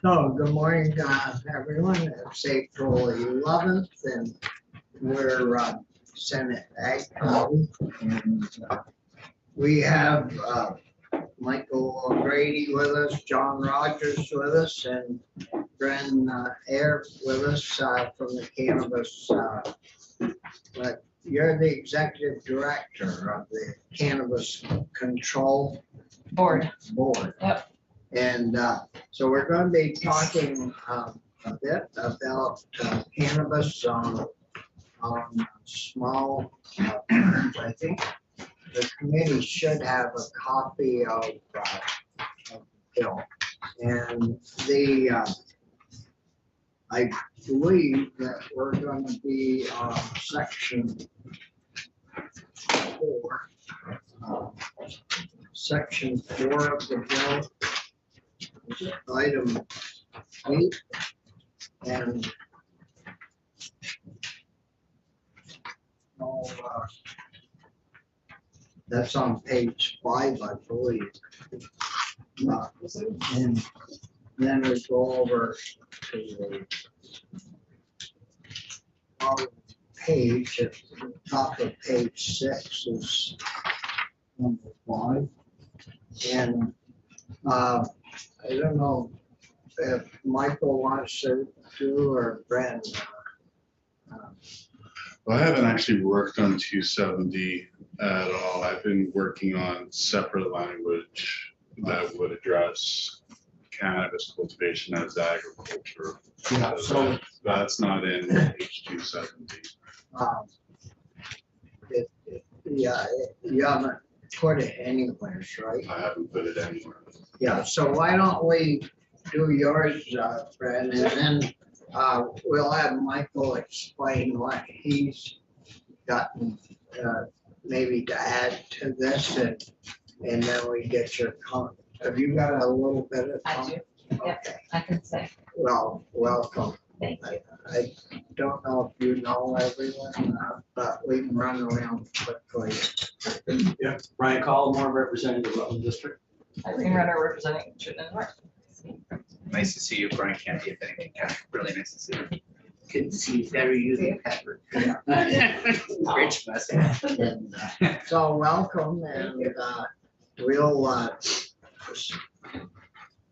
So, good morning, everyone. It's April 11th, and we're Senate Ag Committee. And we have Michael O'Grady with us, John Rogers with us, and Bren Ayer with us from the Cannabis. But you're the executive director of the Cannabis Control Board. Yep. And so we're going to be talking a bit about cannabis on small farms. I think the committee should have a copy of the bill. And I believe that we're going to be on section 4. Section 4 of the bill. Item 8, and that's on page 5, I believe. And then we go over to the page at the top of page 6 is number 5, and I don't know if Michael wants to do or Brent. Well, I haven't actually worked on 270 at all. I've been working on separate language that would address cannabis cultivation as agriculture. Yeah, so that's not in H270. Yeah, you haven't put it anywhere, right? I haven't put it anywhere. Yeah, so why don't we do yours, Brad, and then we'll have Michael explain what he's gotten maybe to add to this, and then we get your comment. Have you got a little bit of comment? I do. Yep, Okay. I can say. Well, welcome. Thank you. I don't know if you know everyone, but we can run around quickly. Yeah, Ryan Collmore, representing the Rutland District. Irene Renner representing Chittenden North. Nice to see you, Brian Canty, if anything, really nice to see you. Good to see you, better you than Pepper. Rich message. And, so welcome, and we'll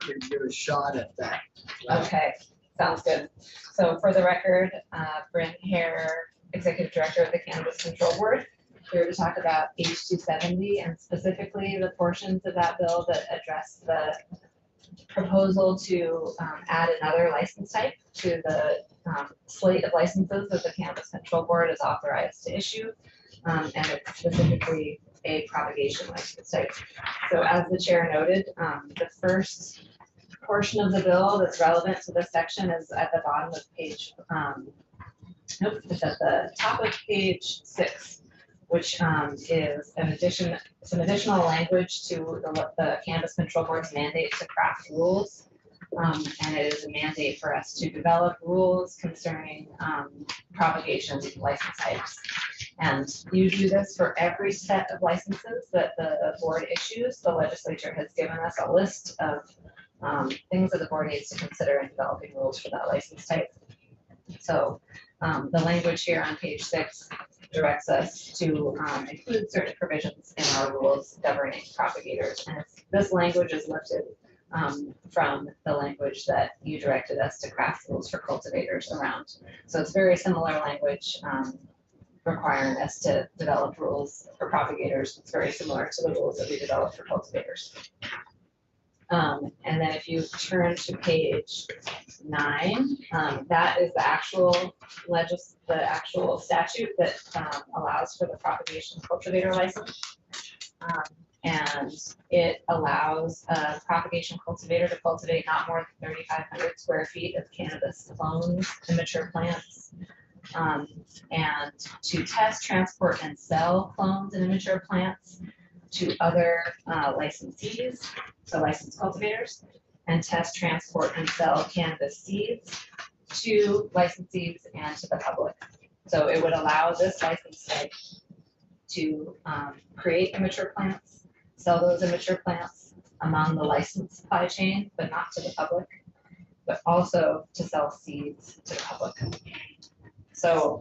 give you a shot at that. Okay, sounds good. So for the record, Brent Hare, Executive Director of the Cannabis Control Board, here to talk about H270 and specifically the portions of that bill that address the proposal to add another license type to the slate of licenses that the Cannabis Control Board is authorized to issue. And it's specifically a propagation license type. So as the chair noted, the first portion of the bill that's relevant to this section is at the bottom of page, nope, it's at the top of page 6, which is some additional language to the Cannabis Control Board's mandate to craft rules. And it is a mandate for us to develop rules concerning propagation license types. And you do this for every set of licenses that the board issues. The legislature has given us a list of things that the board needs to consider in developing rules for that license type. So the language here on page 6 directs us to include certain provisions in our rules governing propagators. And this language is lifted from the language that you directed us to craft rules for cultivators around. So it's very similar language requiring us to develop rules for propagators. It's very similar to the rules that we develop for cultivators. And then if you turn to page 9, that is the actual statute that allows for the propagation cultivator license. And it allows a propagation cultivator to cultivate not more than 3,500 square feet of cannabis clones, immature plants, and to test, transport, and sell clones and immature plants to other licensees, so licensed cultivators, and test, transport, and sell cannabis seeds to licensees and to the public. So it would allow this license type to create immature plants, sell those immature plants among the licensed supply chain, but not to the public, but also to sell seeds to the public. So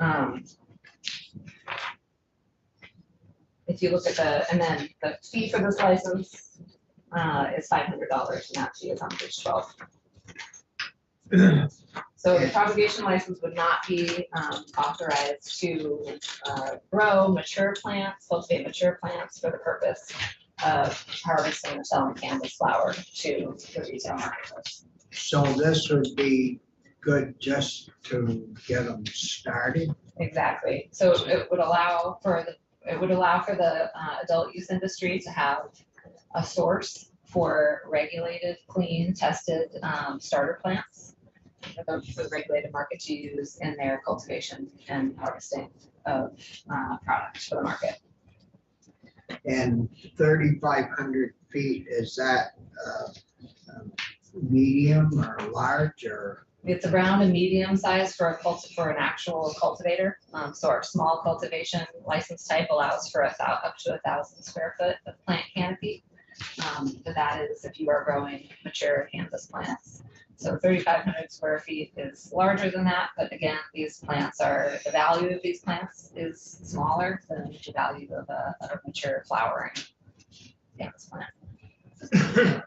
if you look at and then the fee for this license is $500, and that fee is on page 12. So the propagation license would not be authorized to grow mature plants, cultivate mature plants for the purpose of harvesting or selling cannabis flower to the retail marketplace. So this would be good just to get them started? Exactly. So it would allow for the adult use industry to have a source for regulated, clean, tested starter plants for the regulated market to use in their cultivation and harvesting of products for the market. And 3,500 feet, is that medium or large or? It's around a medium size for an actual cultivator. So our small cultivation license type allows for up to 1,000 square foot of plant canopy. But that is if you are growing mature cannabis plants. So 3,500 square feet is larger than that, but again, the value of these plants is smaller than the value of a mature flowering cannabis plant.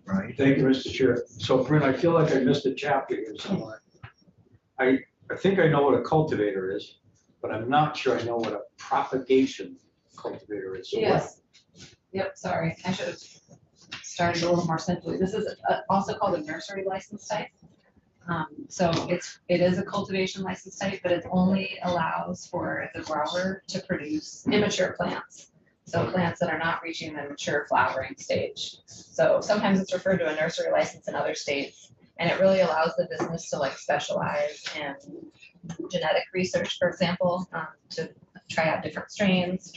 Right. Thank you, Mr. Chair. So Brent, I feel like I missed a chapter here somewhere. I think I know what a cultivator is, but I'm not sure I know what a propagation cultivator is. So what- Yes. Yep, sorry, I should have started a little more simply. This is also called a nursery license type. So it is a cultivation license type, but it only allows for the grower to produce immature plants. So plants that are not reaching the mature flowering stage. So sometimes it's referred to a nursery license in other states, and it really allows the business to specialize in genetic research, for example, to try out different strains,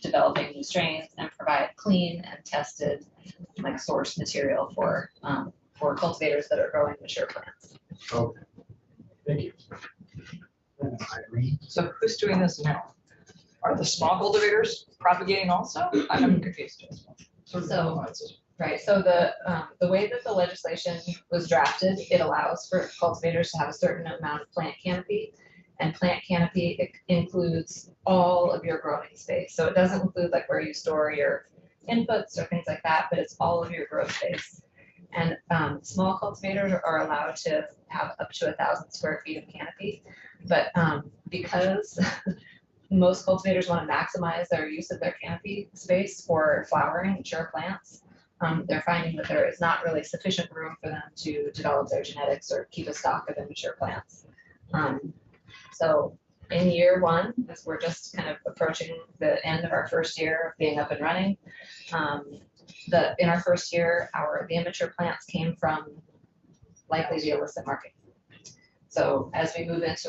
developing new strains, and provide clean and tested source material for cultivators that are growing mature plants. Okay. Thank you. Irene? So who's doing this now? Are the small cultivators propagating also? I'm confused. Right, so the way that the legislation was drafted, it allows for cultivators to have a certain amount of plant canopy. And plant canopy includes all of your growing space. So it doesn't include where you store your inputs or things like that, but it's all of your grow space. And small cultivators are allowed to have up to 1,000 square feet of canopy. But because most cultivators want to maximize their use of their canopy space for flowering mature plants, they're finding that there is not really sufficient room for them to develop their genetics or keep a stock of immature plants. So in year one, as we're just kind of approaching the end of our first year of being up and running, in our first year, the immature plants came from likely the illicit market. So as we move as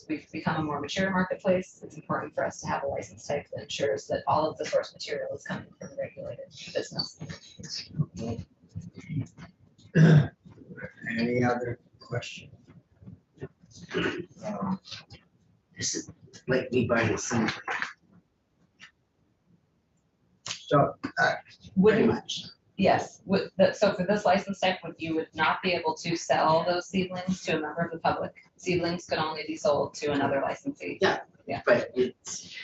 we become a more mature marketplace, it's important for us to have a license type that ensures that all of the source material is coming from a regulated business. Any other questions? This is like me buying a sim. So, Pretty much. Yes, so for this license type, you would not be able to sell those seedlings to a member of the public. Seedlings could only be sold to another licensee. But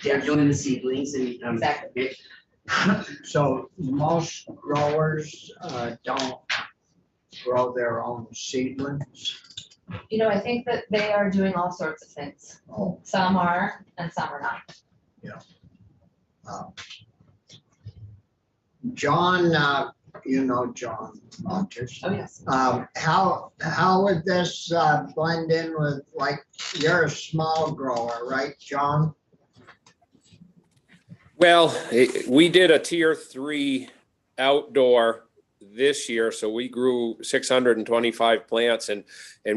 they're doing the seedlings and. Exactly. so most growers don't grow their own seedlings? I think that they are doing all sorts of things. Oh, Some are and some are not. John, John Rogers. Oh, yes. How would this blend in with, you're a small grower, right, John? Well, we did a tier 3 outdoor this year, so we grew 625 plants, and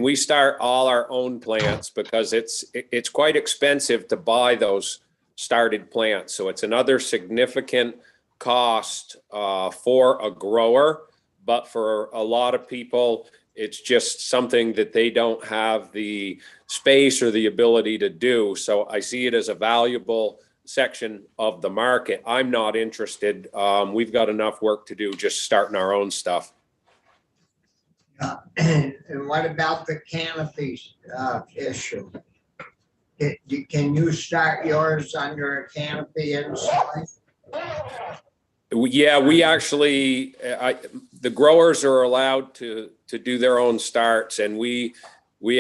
we start all our own plants because it's quite expensive to buy those started plants. So it's another significant cost for a grower, but for a lot of people, it's just something that they don't have the space or the ability to do. So I see it as a valuable section of the market. I'm not interested. We've got enough work to do just starting our own stuff. And what about the canopy issue? Can you start yours under a canopy inside? Yeah, we actually, the growers are allowed to do their own starts, and we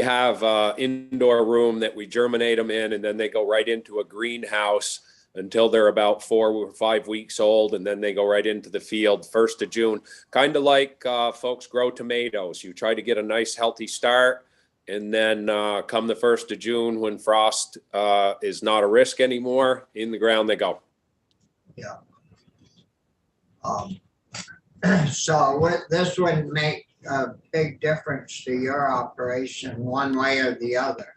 have a indoor room that we germinate them in, and then they go right into a greenhouse until they're about 4 or 5 weeks old, and then they go right into the field 1st of June. Kind of like folks grow tomatoes. You try to get a nice healthy start, and then come the 1st of June, when frost is not a risk anymore, in the ground they go. Yeah. So this would make a big difference to your operation one way or the other.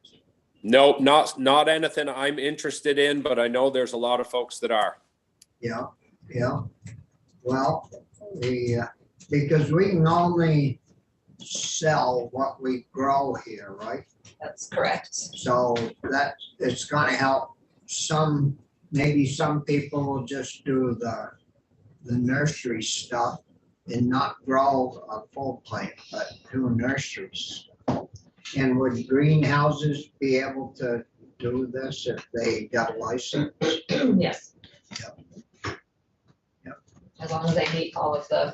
No, not anything I'm interested in, but I know there's a lot of folks that are. Yeah, yeah. Well, because we can only sell what we grow here, right? That's correct. So that it's gonna help some, maybe some people will just do the nursery stuff and not grow a full plant, but do nurseries. And would greenhouses be able to do this if they got a license? Yes. Yep. As long as they meet all of the,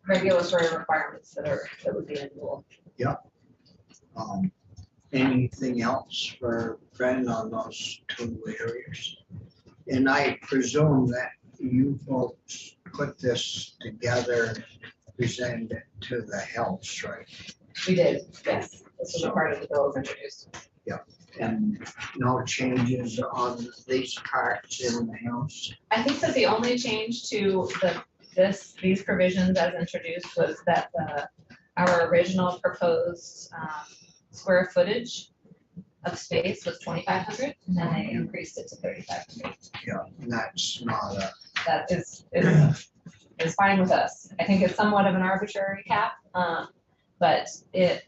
regulatory requirements that would be in rule. Anything else for Fred on those 2 areas? And I presume that you folks put this together, and presented it to the House, right? We did, yes. This was a part of the bill was introduced. And no changes on these parts in the House? I think that the only change to these provisions as introduced was that our original proposed square footage of space was 2,500, and then they increased it to 3,500. Yeah, and that's not a, That is fine with us. I think it's somewhat of an arbitrary cap, but it,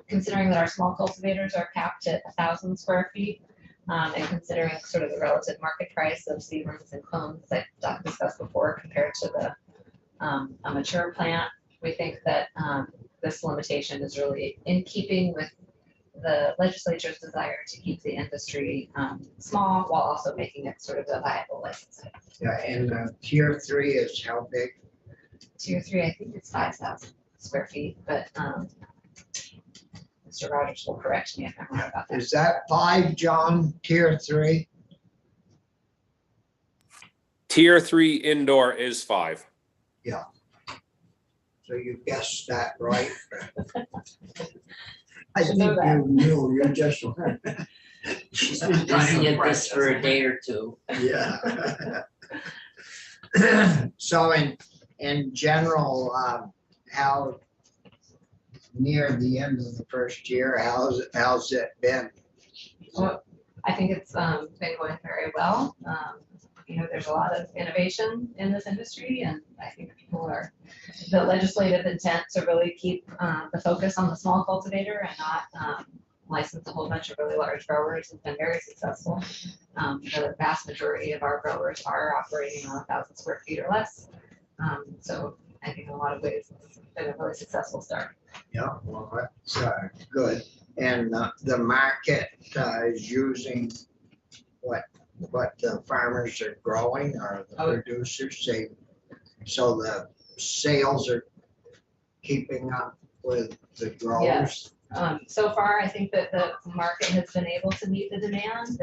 considering that our small cultivators are capped at 1,000 square feet, and considering sort of the relative market price of seedlings and clones that Doc discussed before compared to a mature plant, we think that this limitation is really in keeping with the legislature's desire to keep the industry small while also making it sort of a viable license. yeah, and tier 3 is how big? Tier 3, I think it's 5,000 square feet, but Mr. Rogers will correct me if I'm wrong about that. Is that 5, John, tier 3? Tier 3 indoor is 5. So you guessed that right. I Should think know that. you knew, you just. She's been busy at this for a day or two. Yeah. So in general, how near the end of the first year, how's it been? I think it's been going very well. There's a lot of innovation in this industry, and I think the legislative intent to really keep the focus on the small cultivator and not license a whole bunch of really large growers has been very successful. The vast majority of our growers are operating on 1,000 square feet or less. So I think in a lot of ways it's been a really successful start. Yeah, well, that's good. And the market is using what the farmers are growing, or the producers, so the sales are keeping up with the growers? Yes. So far, I think that the market has been able to meet the demand.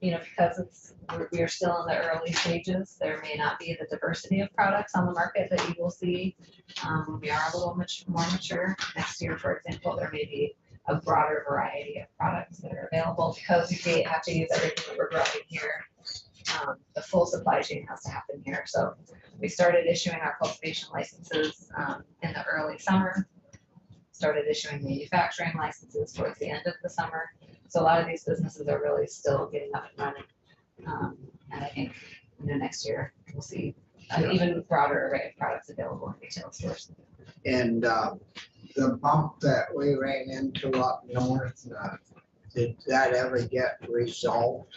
Because we are still in the early stages, there may not be the diversity of products on the market that you will see when we are a little more mature. Next year, for example, there may be a broader variety of products that are available because we have to use everything that we're growing here. The full supply chain has to happen here. So we started issuing our cultivation licenses in the early summer. Started issuing manufacturing licenses towards the end of the summer. So a lot of these businesses are really still getting up and running. And I think next year we'll see an even broader array of products available in retail stores. And the bump that we ran into up north, did that ever get resolved?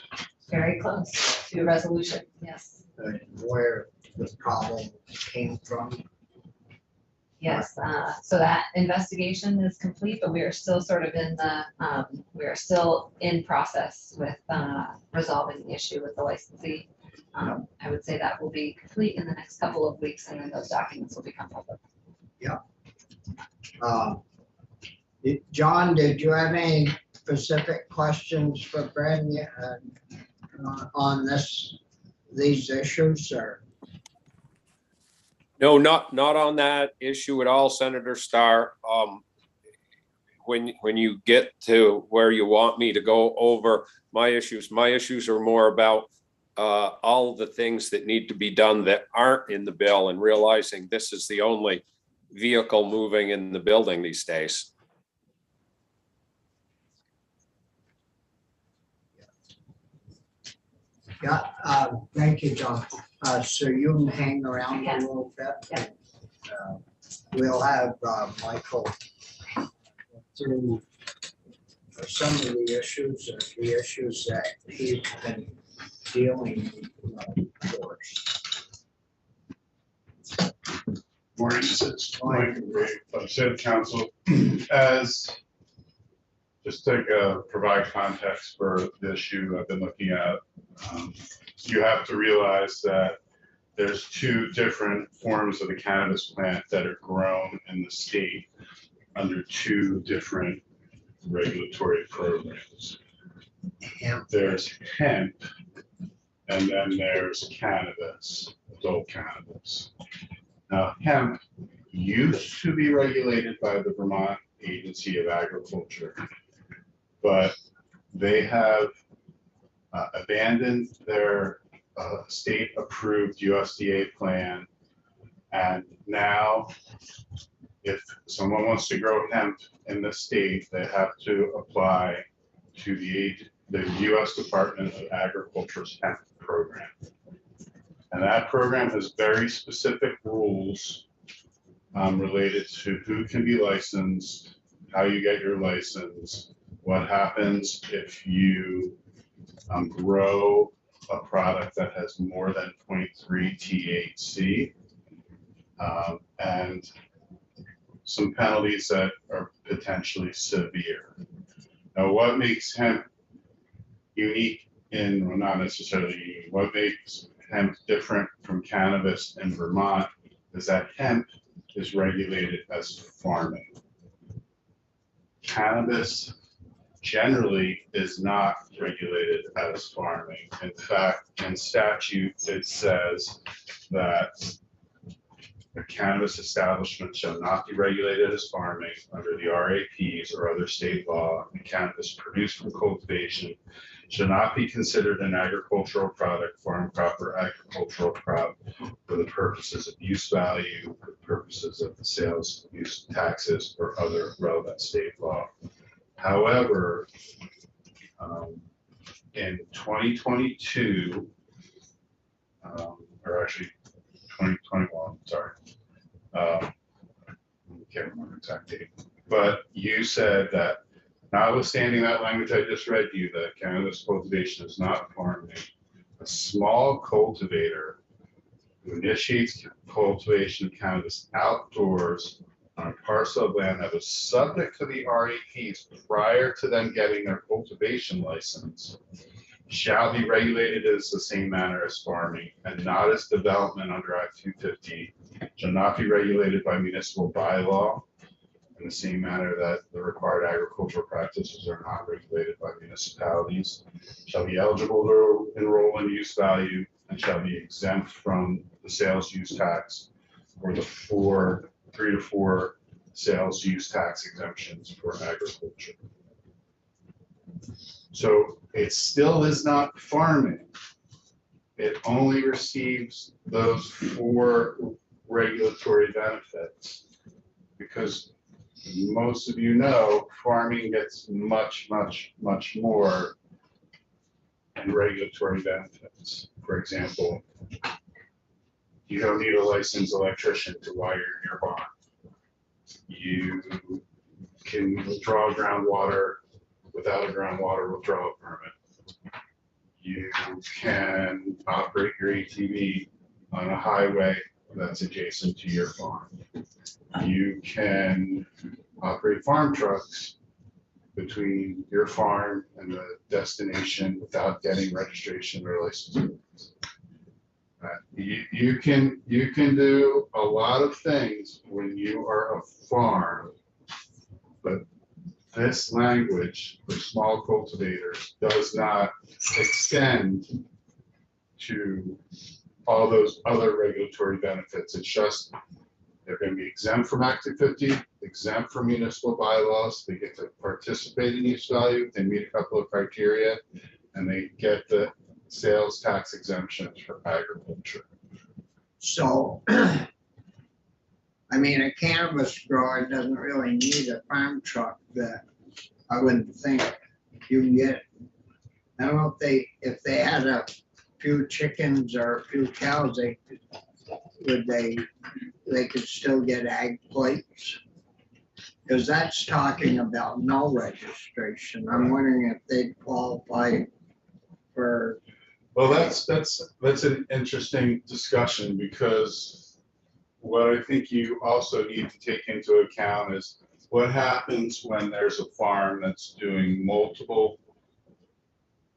Very close to a resolution, yes. Where the problem came from? Yes, so that investigation is complete, but we are still sort of in the, we are still in process with resolving the issue with the licensee. I would say that will be complete in the next couple of weeks, and then those documents will become public. John, did you have any specific questions for Brent on these issues, or? No, not on that issue at all, Senator Starr. When you get to where you want me to go over my issues are more about all of the things that need to be done that aren't in the bill, and realizing this is the only vehicle moving in the building these days. Yeah, thank you, John. So you can hang around a little bit. Yeah. We'll have Michael through some of the issues that he's been dealing with for us. Morning, this is Mike of City Council. As just to provide context for the issue I've been looking at, you have to realize that there's two different forms of the cannabis plant that are grown in the state under two different regulatory programs. There's hemp, and then there's cannabis, adult cannabis. Now, hemp used to be regulated by the Vermont Agency of Agriculture, but they have abandoned their state-approved USDA plan, and now if someone wants to grow hemp in the state, they have to apply to the U.S. Department of Agriculture's hemp program. And that program has very specific rules related to who can be licensed, how you get your license, what happens if you grow a product that has more than 0.3 THC, and some penalties that are potentially severe. Now, what makes hemp unique well, not necessarily unique, what makes hemp different from cannabis in Vermont is that hemp is regulated as farming. Cannabis generally is not regulated as farming. In fact, in statute, it says that a cannabis establishment shall not be regulated as farming under the RAPs or other state law, and cannabis produced from cultivation should not be considered an agricultural product, farm crop, or agricultural crop for the purposes of use value, for purposes of the sales use taxes, or other relevant state law. However, in 2022, or actually 2021, sorry, I can't remember the exact date, but you said that notwithstanding that language I just read you, that cannabis cultivation is not farming, a small cultivator who initiates cultivation of cannabis outdoors on a parcel of land that was subject to the RAPs prior to them getting their cultivation license shall be regulated as the same manner as farming, and not as development under Act 250, shall not be regulated by municipal bylaw in the same manner that the required agricultural practices are not regulated by municipalities, shall be eligible to enroll in use value, and shall be exempt from the sales use tax or the 3 to 4 sales use tax exemptions for agriculture. So it still is not farming. It only receives those 4 regulatory benefits, because most of you know farming gets much, much, much more in regulatory benefits. For example, you don't need a licensed electrician to wire your barn. You can withdraw groundwater without a groundwater withdrawal permit. You can operate your ATV on a highway that's adjacent to your farm. You can operate farm trucks between your farm and the destination without getting registration or license. You can do a lot of things when you are a farm, but this language for small cultivators does not extend to all those other regulatory benefits. It's just they're going to be exempt from Act 250, exempt from municipal bylaws. They get to participate in use value. They meet a couple of criteria, and they get the sales tax exemptions for agriculture. So, I mean, a cannabis grower doesn't really need a farm truck that I wouldn't think you can get. I don't know if they had a few chickens or a few cows, they could still get ag plates. Because that's talking about no registration. I'm wondering if they'd qualify for. Well, that's an interesting discussion, because what I think you also need to take into account is what happens when there's a farm that's doing multiple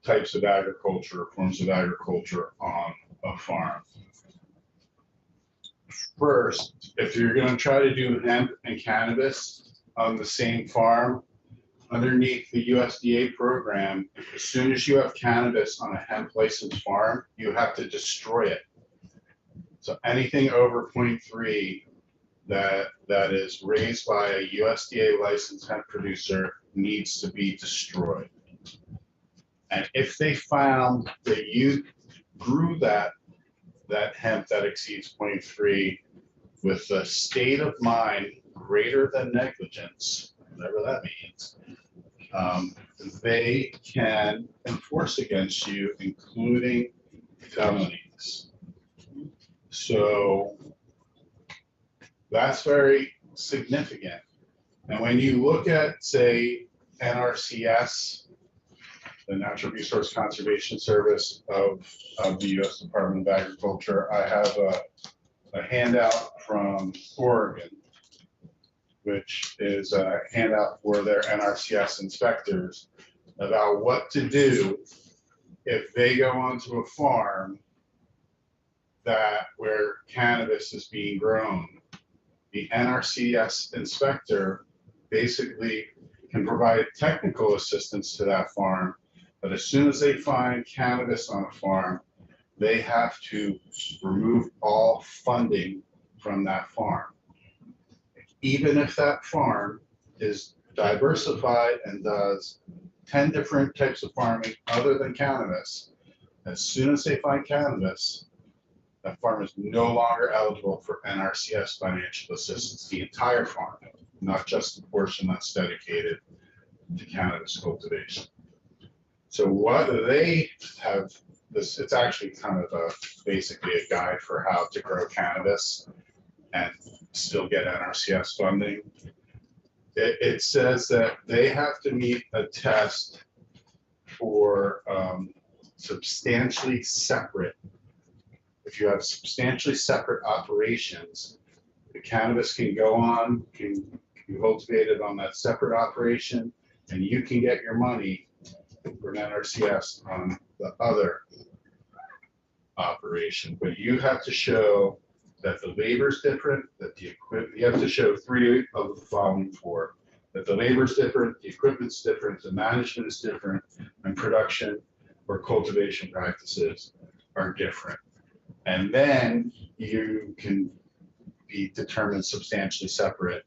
types of agriculture, forms of agriculture on a farm. First, if you're going to try to do hemp and cannabis on the same farm, underneath the USDA program, as soon as you have cannabis on a hemp licensed farm, you have to destroy it. So anything over 0.3 that is raised by a USDA licensed hemp producer needs to be destroyed. And if they found that you grew that hemp that exceeds 0.3 with a state of mind greater than negligence, whatever that means, they can enforce against you, including felonies. So that's very significant. And when you look at, say, NRCS, the Natural Resource Conservation Service of the U.S. Department of Agriculture, I have a handout from Oregon, which is a handout for their NRCS inspectors about what to do if they go onto a farm where cannabis is being grown. The NRCS inspector basically can provide technical assistance to that farm, but as soon as they find cannabis on a farm, they have to remove all funding from that farm. Even if that farm is diversified and does 10 different types of farming other than cannabis, as soon as they find cannabis, that farm is no longer eligible for NRCS financial assistance, the entire farm, not just the portion that's dedicated to cannabis cultivation. So what they have, it's actually kind of basically a guide for how to grow cannabis and still get NRCS funding. It says that they have to meet a test for substantially separate. If you have substantially separate operations, the cannabis can go on, can be cultivated on that separate operation, and you can get your money for an NRCS on the other operation. But you have to show that the labor is different, that the equipment, you have to show 3 of the following 4, that the labor is different, the equipment's different, the management is different, and production or cultivation practices are different. And then you can be determined substantially separate.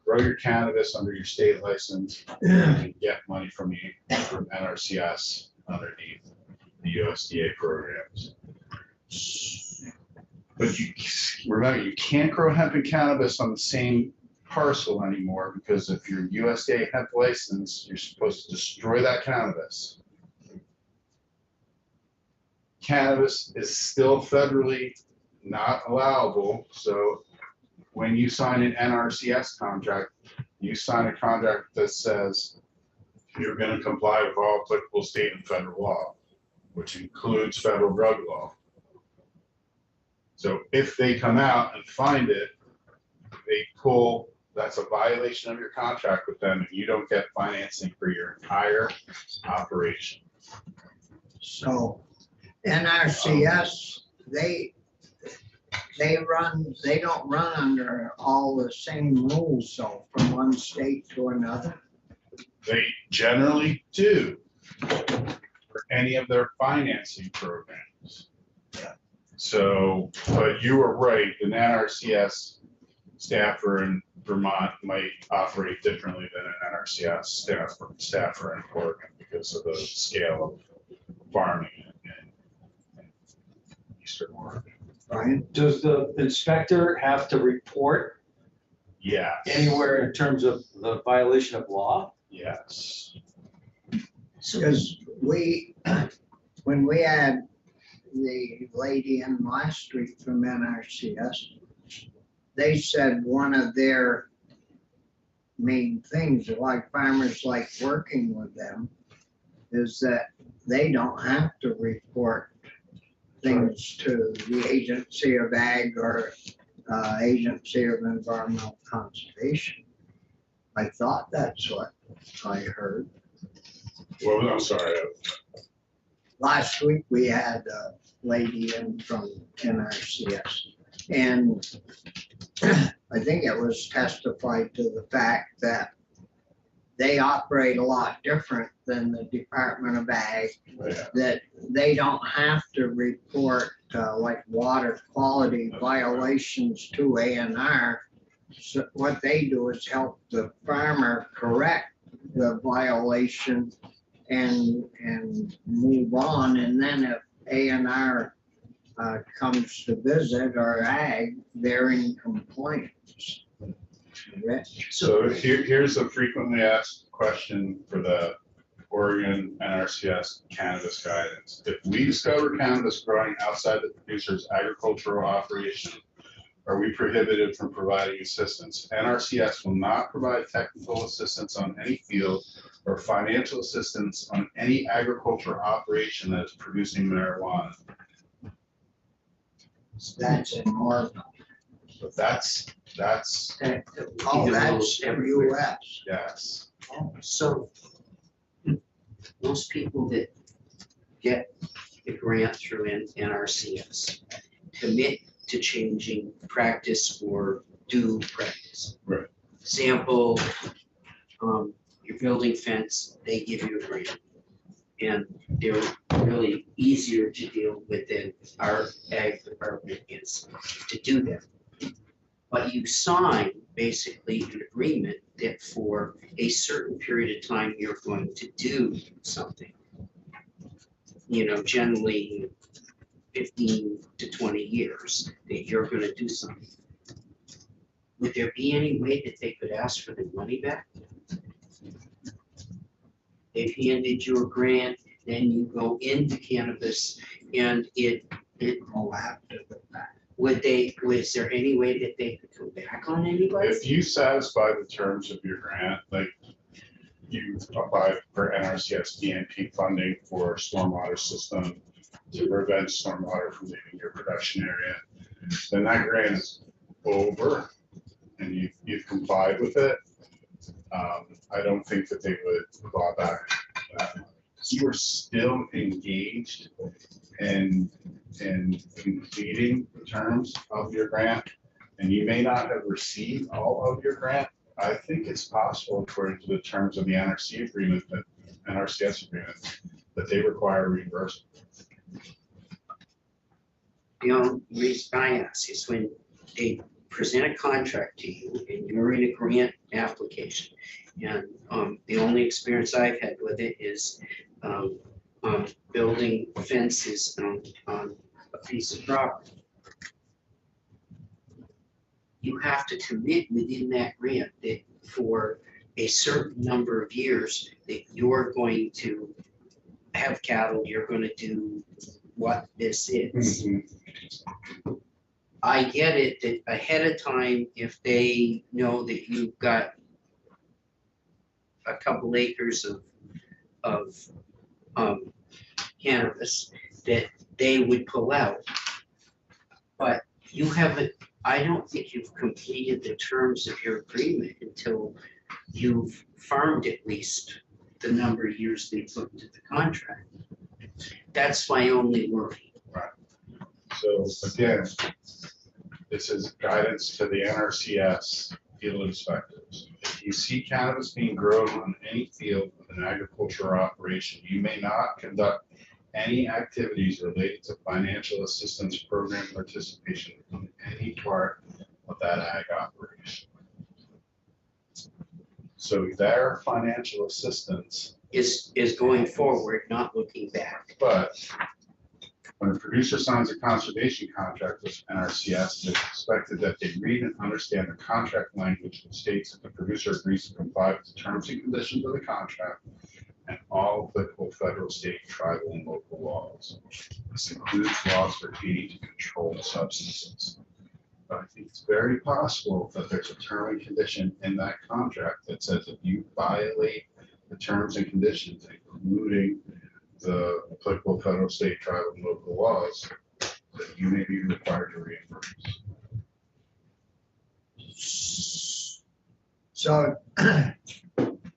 Grow your cannabis under your state license and get money from NRCS underneath the USDA programs. But remember, you can't grow hemp and cannabis on the same parcel anymore, because if you're USDA hemp license, you're supposed to destroy that cannabis. Cannabis is still federally not allowable. So when you sign an NRCS contract, you sign a contract that says you're going to comply with all applicable state and federal law, which includes federal drug law. So if they come out and find it they pull, that's a violation of your contract with them, and you don't get financing for your entire operation. So NRCS, they don't run under all the same rules, so from one state to another. They generally do for any of their financing programs. So, but you were right, an NRCS staffer in Vermont might operate differently than an NRCS staffer in Oregon because of the scale of farming in Eastern Oregon. Brian? Does the inspector have to report Yes. anywhere in terms of the violation of law? Yes. Because when we had the lady in last week from NRCS, they said one of their main things, why farmers like working with them, is that they don't have to report things to the Agency of Ag or Agency of Environmental Conservation. I thought that's what I heard. Well, I'm sorry. Last week, we had a lady in from NRCS, and I think it was testified to the fact that they operate a lot different than the Department of Ag, that they don't have to report like water quality violations to ANR. So what they do is help the farmer correct the violation and move on. And then if ANR comes to visit or Ag, they're in compliance. Rich? So here's a frequently asked question for the Oregon NRCS cannabis guidance. If we discover cannabis growing outside the producer's agricultural operation, are we prohibited from providing assistance? NRCS will not provide technical assistance on any field or financial assistance on any agricultural operation that is producing marijuana. That's in Oregon. So that's, Oh, that's US. yes. So most people that get the grant through NRCS commit to changing practice or do practice. Right. Example, you're building fence, they give you a grant. And they're really easier to deal with than our ag department is to do that. But you sign basically an agreement that for a certain period of time, you're going to do something. You know, generally 15 to 20 years that you're going to do something. Would there be any way that they could ask for the money back? They've handed you a grant, then you go into cannabis and it Oh, after the fact. was there any way that they could go back on anybody? If you satisfy the terms of your grant, like you apply for NRCS DNP funding for stormwater system to prevent stormwater from leaving your production area, then that grant is over and you've complied with it. I don't think that they would claw back that money. You are still engaged in completing the terms of your grant, and you may not have received all of your grant. I think it's possible, according to the terms of the NRC agreement, that NRCS agreement, that they require reimbursement. The only reason I ask is when they present a contract to you and you're in a grant application. And the only experience I've had with it is building fences on a piece of property. You have to commit within that grant that for a certain number of years that you're going to have cattle, you're going to do what this is. I get it that ahead of time, if they know that you've got a couple acres of cannabis, that they would pull out. But you haven't, I don't think you've completed the terms of your agreement until you've farmed at least the number of years they put into the contract. That's my only worry. So again, this is guidance to the NRCS field inspectors. If you see cannabis being grown on any field of an agricultural operation, you may not conduct any activities related to financial assistance program participation on any part of that ag operation. So their financial assistance, Is going forward, not looking back. but when a producer signs a conservation contract with NRCS, it's expected that they read and understand the contract language that states that the producer agrees to comply with the terms and conditions of the contract and all applicable federal, state, tribal, and local laws. This includes laws pertaining to controlled substances. But I think it's very possible that there's a term and condition in that contract that says if you violate the terms and conditions, including the applicable federal, state, tribal, and local laws, that you may be required to reimburse. So,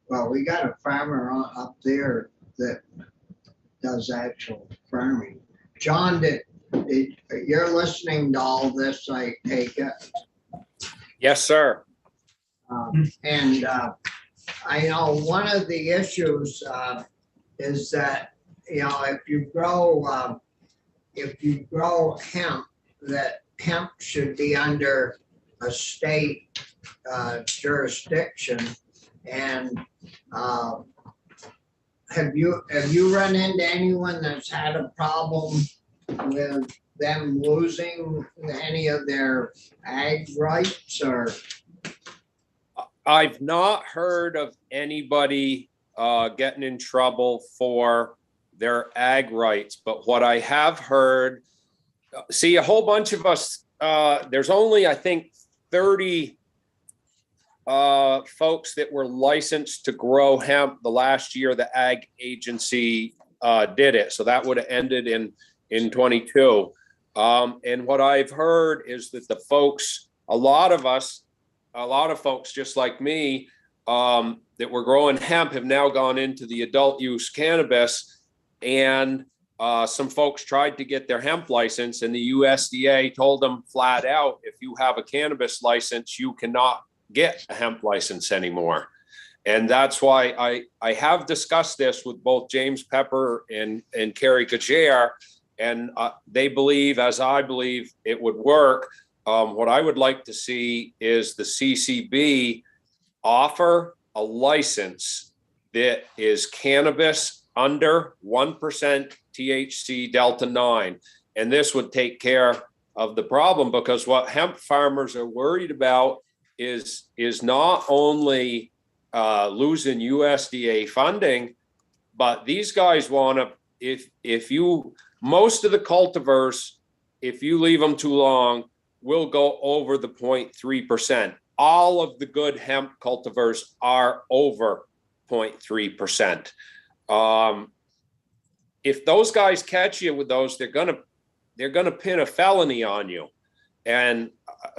well, we got a farmer up there that does actual farming. John, you're listening to all this, I take it. Yes, sir. And I know one of the issues is that, you know, if you grow hemp, that hemp should be under a state jurisdiction. And have you run into anyone that's had a problem with them losing any of their ag rights, or? I've not heard of anybody getting in trouble for their ag rights, but what I have heard, see, a whole bunch of us, there's only, I think, 30 folks that were licensed to grow hemp the last year the ag agency did it. So that would have ended in 22. And what I've heard is that the folks, a lot of folks just like me that were growing hemp have now gone into the adult use cannabis, and some folks tried to get their hemp license, and the USDA told them flat out, if you have a cannabis license, you cannot get a hemp license anymore. And that's why I have discussed this with both James Pepper and Kerry Gajer, and they believe, as I believe, it would work. What I would like to see is the CCB offer a license that is cannabis under 1% THC Delta 9. And this would take care of the problem, because what hemp farmers are worried about is not only losing USDA funding, but these guys want to, if you, most of the cultivars, if you leave them too long, will go over the 0.3%. All of the good hemp cultivars are over 0.3%. If those guys catch you with those, they're gonna pin a felony on you. And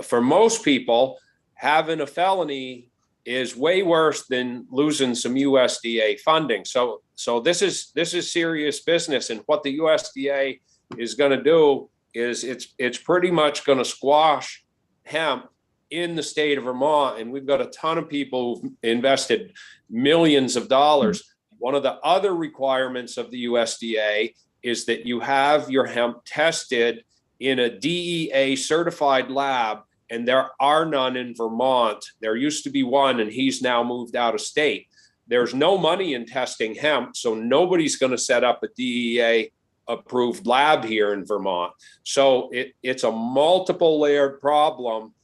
for most people, having a felony is way worse than losing some USDA funding. So this is serious business. And what the USDA is going to do is it's pretty much going to squash hemp in the state of Vermont. And we've got a ton of people who've invested millions of dollars. One of the other requirements of the USDA is that you have your hemp tested in a DEA certified lab, and there are none in Vermont. There used to be one, and he's now moved out of state. There's no money in testing hemp, so nobody's going to set up a DEA approved lab here in Vermont. So it's a multiple layered problem.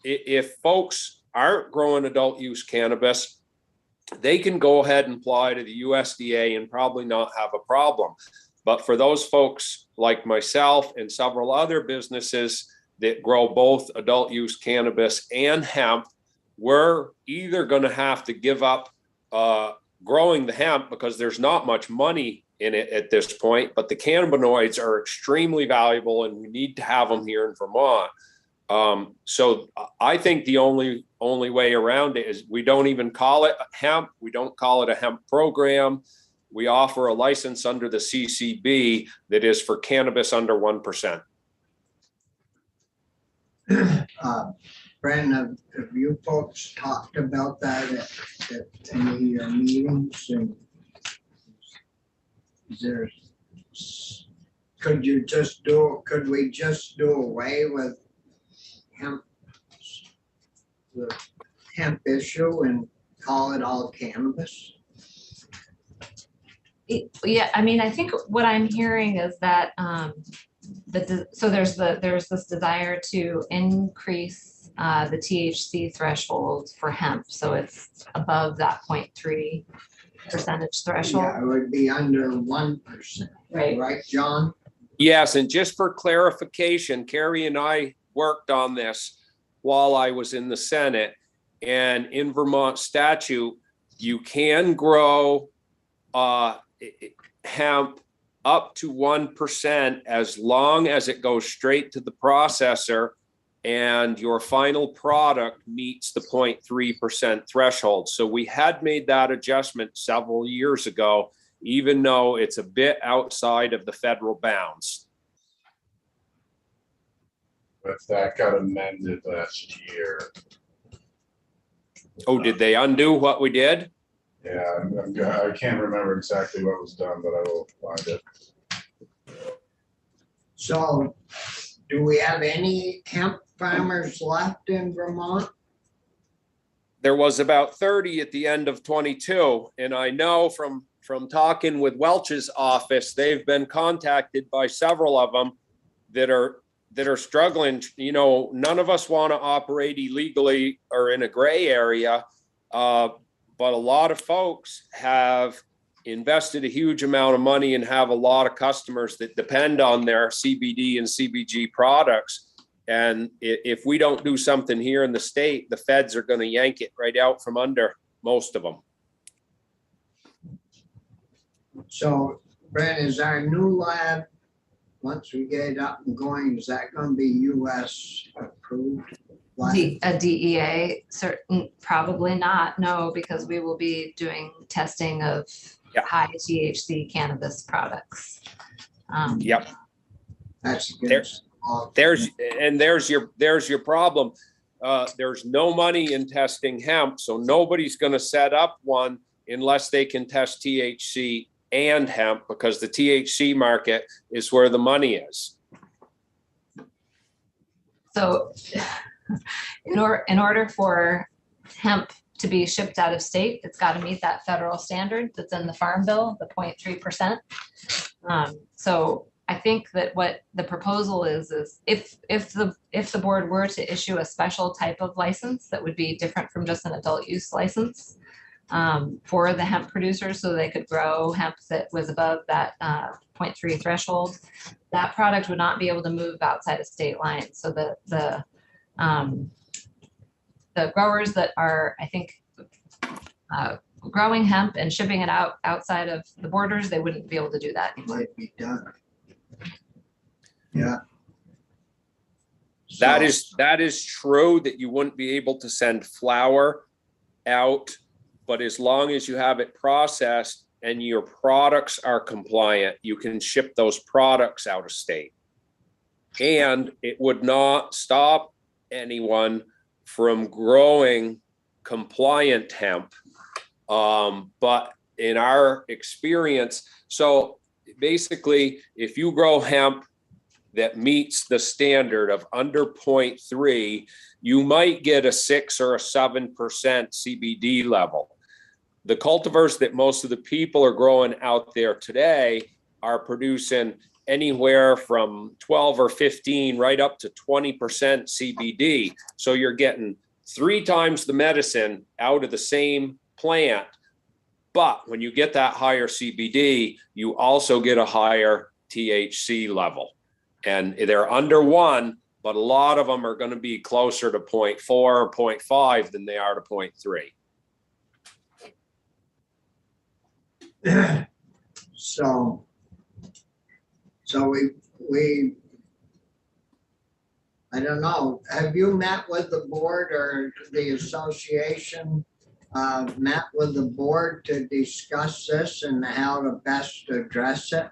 If folks aren't growing adult use cannabis, they can go ahead and apply to the USDA and probably not have a problem. But for those folks like myself and several other businesses that grow both adult use cannabis and hemp, we're either going to have to give up growing the hemp because there's not much money in it at this point, but the cannabinoids are extremely valuable and we need to have them here in Vermont. So I think the only way around it is we don't even call it hemp. We don't call it a hemp program. We offer a license under the CCB that is for cannabis under 1%. Brandon, have you folks talked about that at any of your meetings? And is there, could we just do away with the hemp issue and call it all cannabis? Yeah, I mean, I think what I'm hearing is that so there's this desire to increase the THC threshold for hemp, so it's above that 0.3% threshold. Yeah, it would be under 1%, right, John? Yes, and just for clarification, Carrie and I worked on this while I was in the Senate, and in Vermont statute, you can grow hemp up to 1% as long as it goes straight to the processor and your final product meets the 0.3% threshold. So we had made that adjustment several years ago, even though it's a bit outside of the federal bounds. But that got amended last year. Oh, did they undo what we did? Yeah, I can't remember exactly what was done, but I will find it. So do we have any hemp farmers left in Vermont? There was about 30 at the end of 22. And I know from talking with Welch's office, they've been contacted by several of them that are struggling. You know, none of us want to operate illegally or in a gray area. But a lot of folks have invested a huge amount of money and have a lot of customers that depend on their CBD and CBG products. And if we don't do something here in the state, the feds are going to yank it right out from under most of them. So, Brent, is our new lab, once we get it up and going, is that going to be US approved? A DEA, certain, probably not, no, because we will be doing testing of high THC cannabis products. Yep. That's There's your problem. There's no money in testing hemp, so nobody's going to set up one unless they can test THC and hemp, because the THC market is where the money is. So in order for hemp to be shipped out of state, it's got to meet that federal standard that's in the Farm Bill, the 0.3%. So I think that what the proposal is if the board were to issue a special type of license that would be different from just an adult use license for the hemp producers, so they could grow hemp that was above that 0.3 threshold, that product would not be able to move outside of state lines. So the growers that are, I think, growing hemp and shipping it outside of the borders, they wouldn't be able to do that anymore. Might be done. Yeah. That is true, that you wouldn't be able to send flour out, but as long as you have it processed and your products are compliant, you can ship those products out of state. And it would not stop anyone from growing compliant hemp. But in our experience, so basically, if you grow hemp that meets the standard of under 0.3, you might get a 6 or a 7% CBD level. The cultivars that most of the people are growing out there today are producing anywhere from 12 or 15 right up to 20% CBD. So you're getting 3 times the medicine out of the same plant. But when you get that higher CBD, you also get a higher THC level. And they're under 1, but a lot of them are going to be closer to 0.4 or 0.5 than they are to 0.3. So we, I don't know, have you met with the board or the association? Met with the board to discuss this and how to best address it?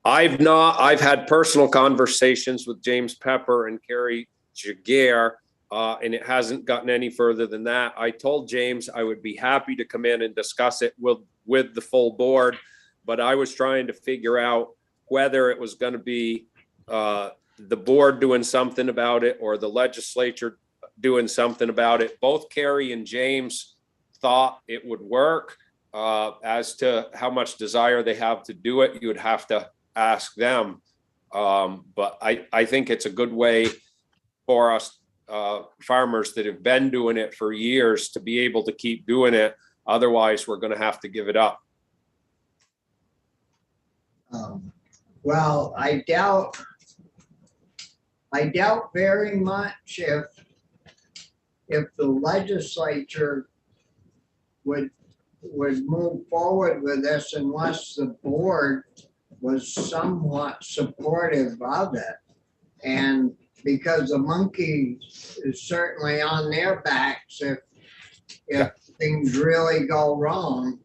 I've had personal conversations with James Pepper and Carrie Jaguar, and it hasn't gotten any further than that. I told James I would be happy to come in and discuss it with the full board, but I was trying to figure out whether it was going to be the board doing something about it or the legislature doing something about it. Both Carrie and James thought it would work. As to how much desire they have to do it, you would have to ask them. But I think it's a good way for us farmers that have been doing it for years to be able to keep doing it. Otherwise, we're going to have to give it up. Well, I doubt very much if the legislature would move forward with this unless the board was somewhat supportive of it. And because the monkey is certainly on their backs if things really go wrong.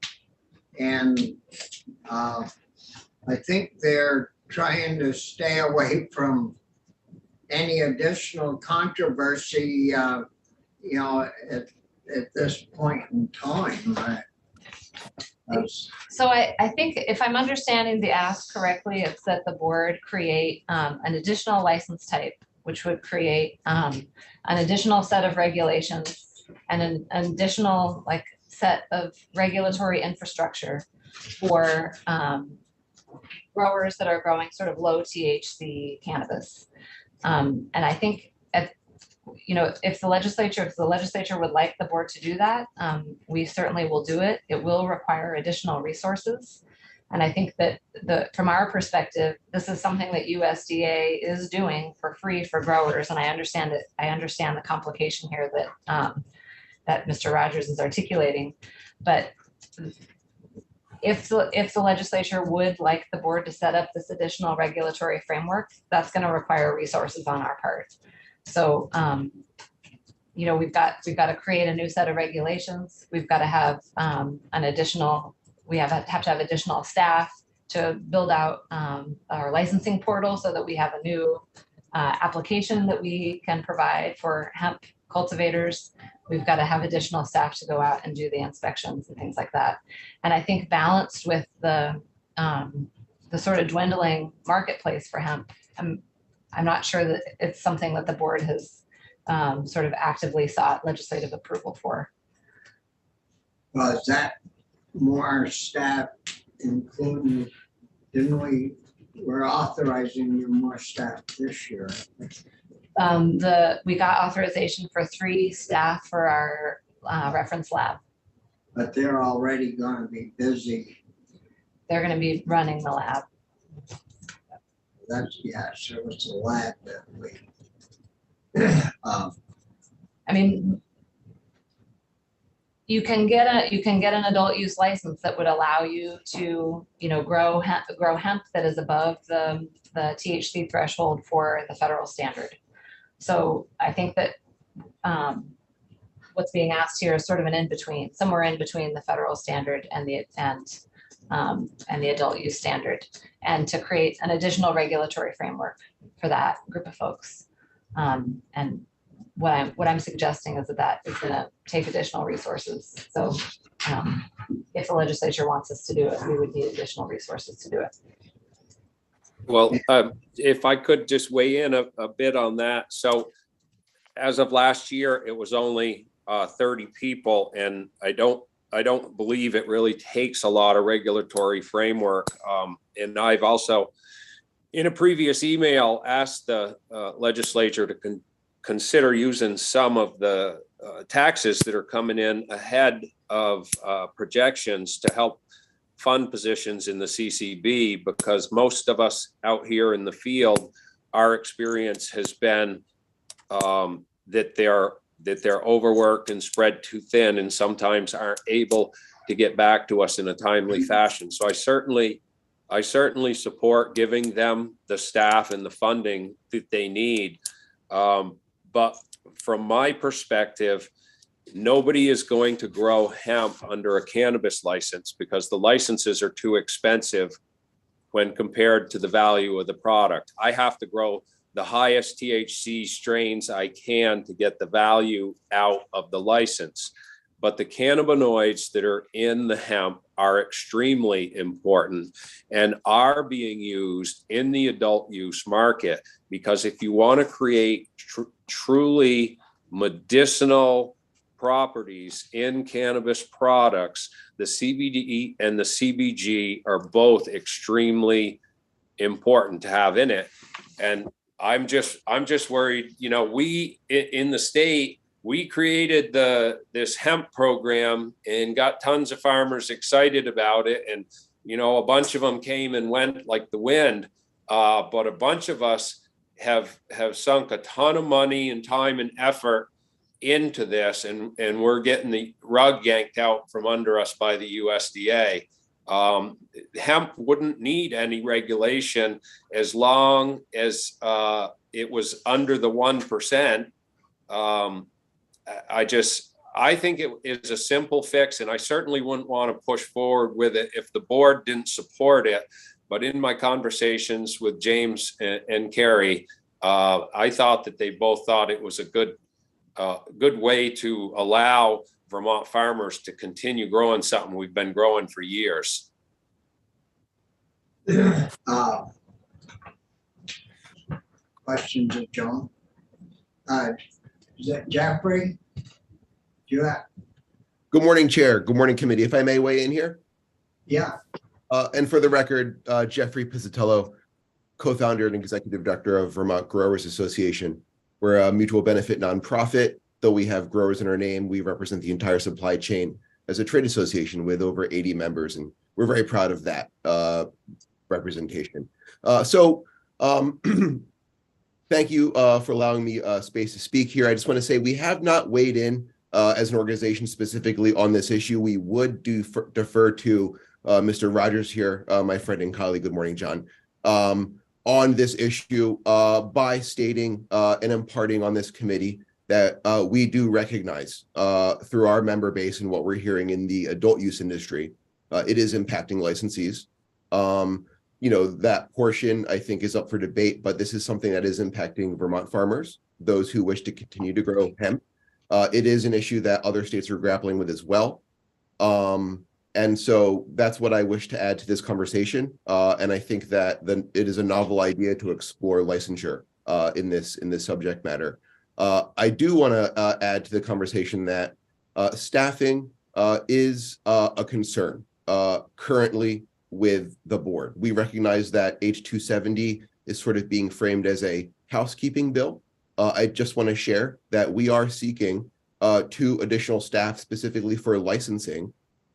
And I think they're trying to stay away from any additional controversy, you know, at this point in time. So I think if I'm understanding the ask correctly, it's that the board create an additional license type, which would create an additional set of regulations and an additional set of regulatory infrastructure for growers that are growing sort of low THC cannabis. And I think if the legislature would like the board to do that, we certainly will do it. It will require additional resources. And I think that from our perspective, this is something that USDA is doing for free for growers. And I understand it. I understand the complication here that Mr. Rogers is articulating. But if the legislature would like the board to set up this additional regulatory framework, that's going to require resources on our part. So, we've got to create a new set of regulations. We've got to have we have to have additional staff to build out our licensing portal so that we have a new application that we can provide for hemp cultivators. We've got to have additional staff to go out and do the inspections and things like that. And I think balanced with the sort of dwindling marketplace for hemp, I'm not sure that it's something that the board has sort of actively sought legislative approval for. Well, is that more staff including, we're authorizing you more staff this year. We got authorization for 3 staff for our reference lab. But they're already going to be busy. They're going to be running the lab. So it's a lab that we. I mean, you can get an adult use license that would allow you to, grow hemp that is above the THC threshold for the federal standard. So I think that what's being asked here is sort of an in-between, somewhere in between the federal standard and the adult use standard, and to create an additional regulatory framework for that group of folks. And what I'm suggesting is that is going to take additional resources. So if the legislature wants us to do it, we would need additional resources to do it. Well, if I could just weigh in a bit on that. So as of last year, it was only 30 people, and I don't believe it really takes a lot of regulatory framework. And I've also, in a previous email, asked the legislature to consider using some of the taxes that are coming in ahead of projections to help fund positions in the CCB, because most of us out here in the field, our experience has been that they're overworked and spread too thin, and sometimes aren't able to get back to us in a timely fashion. So I certainly support giving them the staff and the funding that they need. But from my perspective, nobody is going to grow hemp under a cannabis license because the licenses are too expensive when compared to the value of the product. I have to grow the highest THC strains I can to get the value out of the license. But the cannabinoids that are in the hemp are extremely important and are being used in the adult use market, because if you want to create truly medicinal properties in cannabis products, the CBD and the CBG are both extremely important to have in it. And I'm just worried, you know, we in the state, we created this hemp program and got tons of farmers excited about it. And, you know, a bunch of them came and went like the wind. But a bunch of us have sunk a ton of money and time and effort into this, and we're getting the rug yanked out from under us by the USDA. Hemp wouldn't need any regulation as long as it was under the 1%. I think it is a simple fix, and I certainly wouldn't want to push forward with it if the board didn't support it. But in my conversations with James and Carrie, I thought that they both thought it was a good way to allow Vermont farmers to continue growing something we've been growing for years. Questions of John? Is that Jeffrey? You have, Good morning, Chair. Good morning, Committee. If I may weigh in here. yeah, And for the record, Jeffrey Pizzatello, co-founder and executive director of Vermont Growers Association. We're a mutual benefit nonprofit. Though we have growers in our name, we represent the entire supply chain as a trade association with over 80 members, and we're very proud of that representation. Thank you for allowing me space to speak here. I just want to say we have not weighed in as an organization specifically on this issue. We would defer to Mr. Rogers here, my friend and colleague. Good morning, John. On this issue by stating and imparting on this committee that we do recognize through our member base and what we're hearing in the adult use industry, it is impacting licensees. You know, that portion I think is up for debate, but this is something that is impacting Vermont farmers, those who wish to continue to grow hemp. It is an issue that other states are grappling with as well. And so that's what I wish to add to this conversation. And I think that it is a novel idea to explore licensure in this subject matter. I do want to add to the conversation that staffing is a concern currently with the board. We recognize that H270 is sort of being framed as a housekeeping bill. I just want to share that we are seeking 2 additional staff specifically for licensing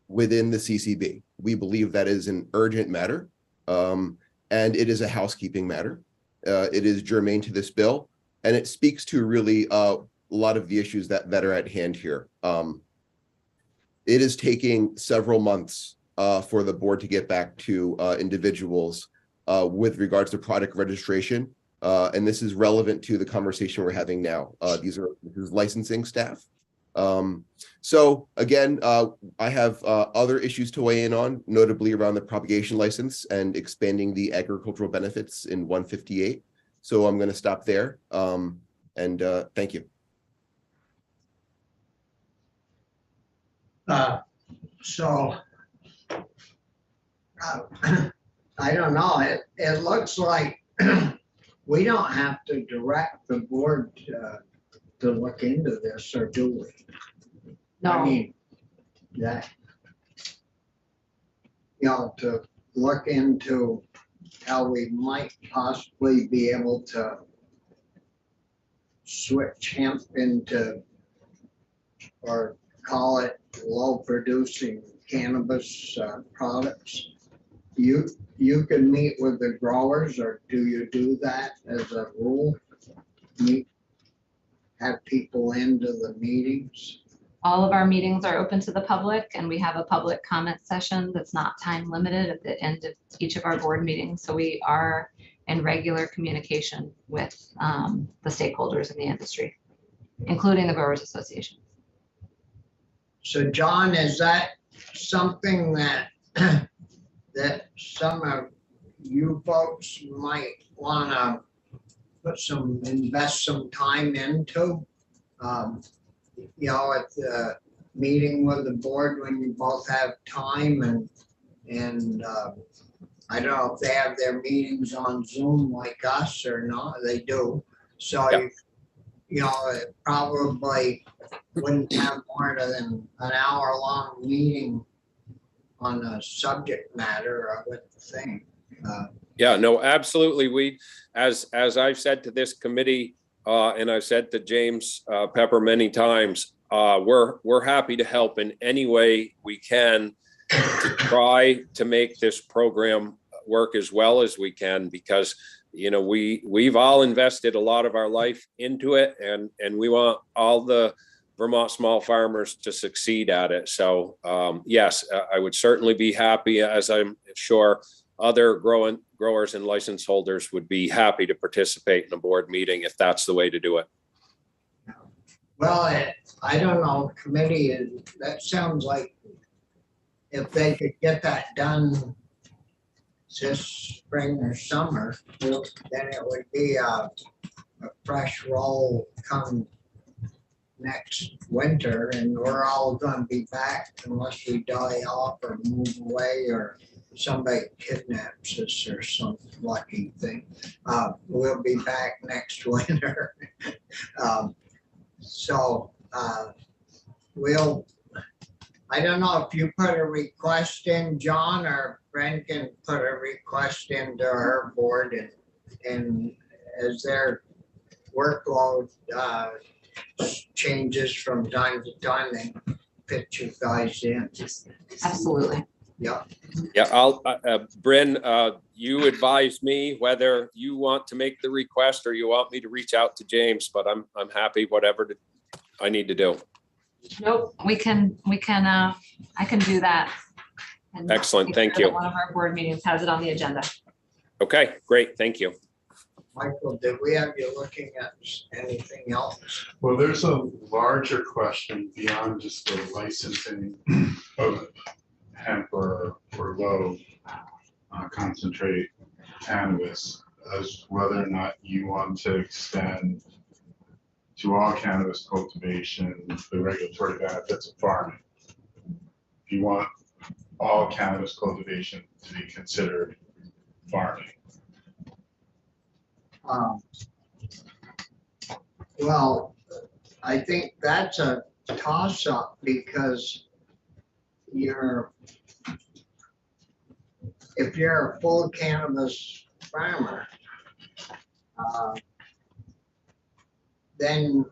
within the CCB. We believe that is an urgent matter, and it is a housekeeping matter. It is germane to this bill, and it speaks to really a lot of the issues that are at hand here. It is taking several months for the board to get back to individuals with regards to product registration, and this is relevant to the conversation we're having now. This is licensing staff. So again, I have other issues to weigh in on, notably around the propagation license and expanding the agricultural benefits in 158. So I'm going to stop there. And thank you. I don't know. It looks like we don't have to direct the board to look into this, or do we? I No, mean, that, you know, to look into how we might possibly be able to switch hemp into, or call it low producing cannabis products. You can meet with the growers, or do you do that as a rule? Have people into the meetings? All of our meetings are open to the public, and we have a public comment session that's not time limited at the end of each of our board meetings. So we are in regular communication with the stakeholders in the industry, including the Growers Association. So John, is that something that, that some of you folks might wanna invest some time into? You know, at the meeting with the board when you both have time and I don't know if they have their meetings on Zoom like us or not, they do. So, Yeah. you know, it probably wouldn't have more than an hour-long meeting on a subject matter, I would think. Yeah, no, absolutely. We, as I've said to this committee, and I've said to James Pepper many times, we're happy to help in any way we can to try to make this program work as well as we can, because, you know, we've all invested a lot of our life into it, and we want all the Vermont small farmers to succeed at it. So yes, I would certainly be happy, as I'm sure other growers and license holders would be happy to participate in a board meeting if that's the way to do it. Well, I don't know, committee, that sounds like if they could get that done this spring or summer, then it would be a fresh roll come next winter, and we're all gonna be back unless we die off or move away or somebody kidnaps us or some lucky thing. We'll be back next winter. I don't know if you put a request in, John, or Brent can put a request into our board, and as their workload changes from time to time, they fit you guys in. Absolutely. Yeah. Yeah, I'll, Bryn, you advise me whether you want to make the request or you want me to reach out to James, but I'm happy whatever I need to do. Nope, I can do that. And Excellent, make thank sure that you. One of our board meetings has it on the agenda. Okay, great, thank you. Michael, did we have you looking at anything else? Well, there's a larger question beyond just the licensing of hemp or low concentrate cannabis, as whether or not you want to extend to all cannabis cultivation the regulatory benefits of farming. If you want all cannabis cultivation to be considered farming. Well, I think that's a toss-up because if you're a full cannabis farmer, then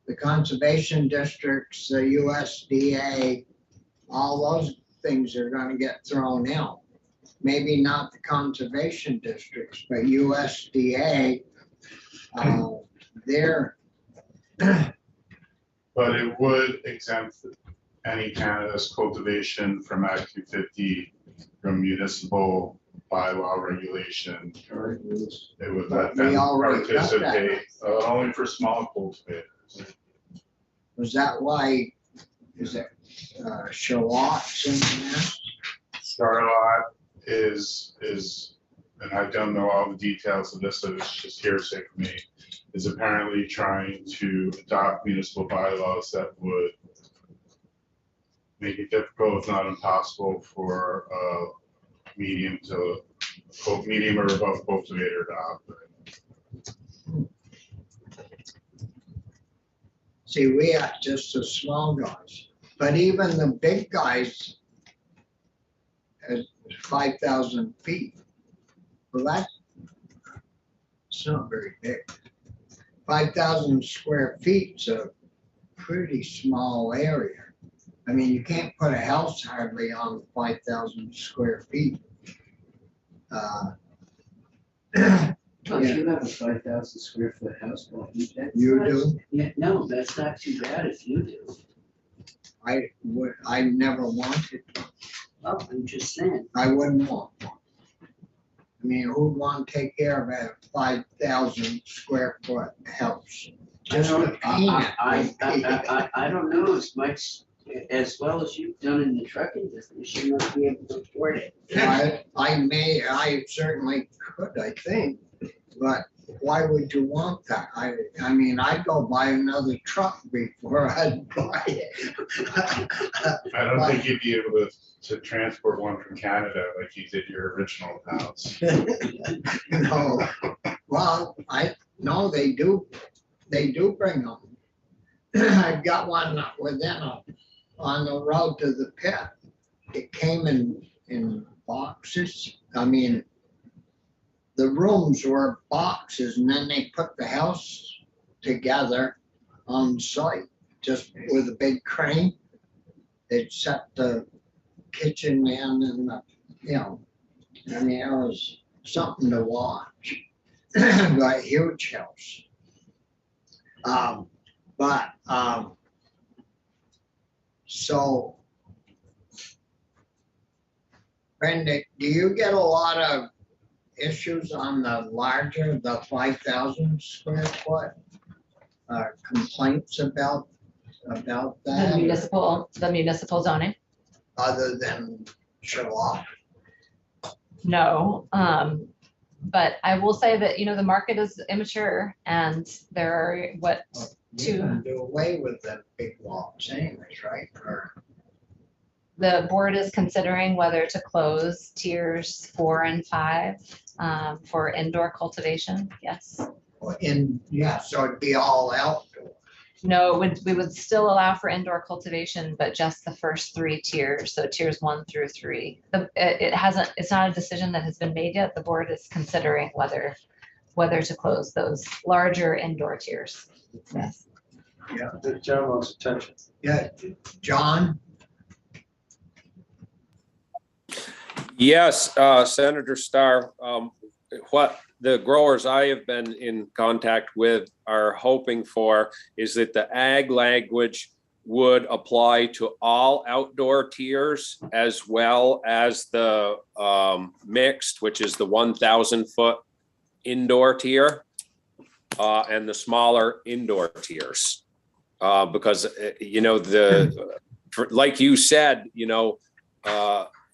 the conservation districts, the USDA, all those things are gonna get thrown out. Maybe not the conservation districts, but USDA, they're. But it would exempt any cannabis cultivation from Act 250, from municipal bylaw regulation. It would let We them already got that. participate, only for small cultivators. Was that why, is it Charlotte's in there? Charlotte is, and I don't know all the details of this, so it's just hearsay for me, is apparently trying to adopt municipal bylaws that would make it difficult, if not impossible, for medium or above cultivator to operate. See, we are just the small guys, but even the big guys at 5,000 feet. Well, it's not very big. 5,000 square feet's a pretty small area. I mean, you can't put a house hardly on 5,000 square feet. Plus, you have a 5,000 square foot house, well, You do? Yeah, no, that's not too bad if you do. I never wanted, Well, I'm just saying. I wouldn't want one. I mean, who'd want to take care of a 5,000 square foot house? Just a peanut. I don't know as much, as well as you've done in the trucking business, you must be able to afford it. I certainly could, I think, but why would you want that? I mean, I'd go buy another truck before I'd buy it. I don't think you'd be able to transport one from Canada like you did your original house. No, well, no, they do bring them. I've got one on the road to the pit. It came in boxes. I mean, the rooms were boxes, and then they put the house together on site, just with a big crane. They'd set the kitchen in and I mean, it was something to watch. But huge house. So, Brenda, do you get a lot of issues on the 5,000 square foot? Complaints about The that, municipal zoning? other than Sherlock? No, but I will say that, the market is immature and there are You can do away with the big lots anyways, right? Or, the board is considering whether to close tiers 4 and 5 for indoor cultivation. Yes. so it'd be all outdoor. No, we would still allow for indoor cultivation, but just the first 3 tiers, so tiers 1 through 3. It's not a decision that has been made yet. The board is considering whether to close those larger indoor tiers. Yes. Yeah, The gentleman's attention. yeah, John? Yes, Senator Starr, what the growers I have been in contact with are hoping for is that the ag language would apply to all outdoor tiers as well as the mixed, which is the 1,000 foot indoor tier, and the smaller indoor tiers. Because, like you said,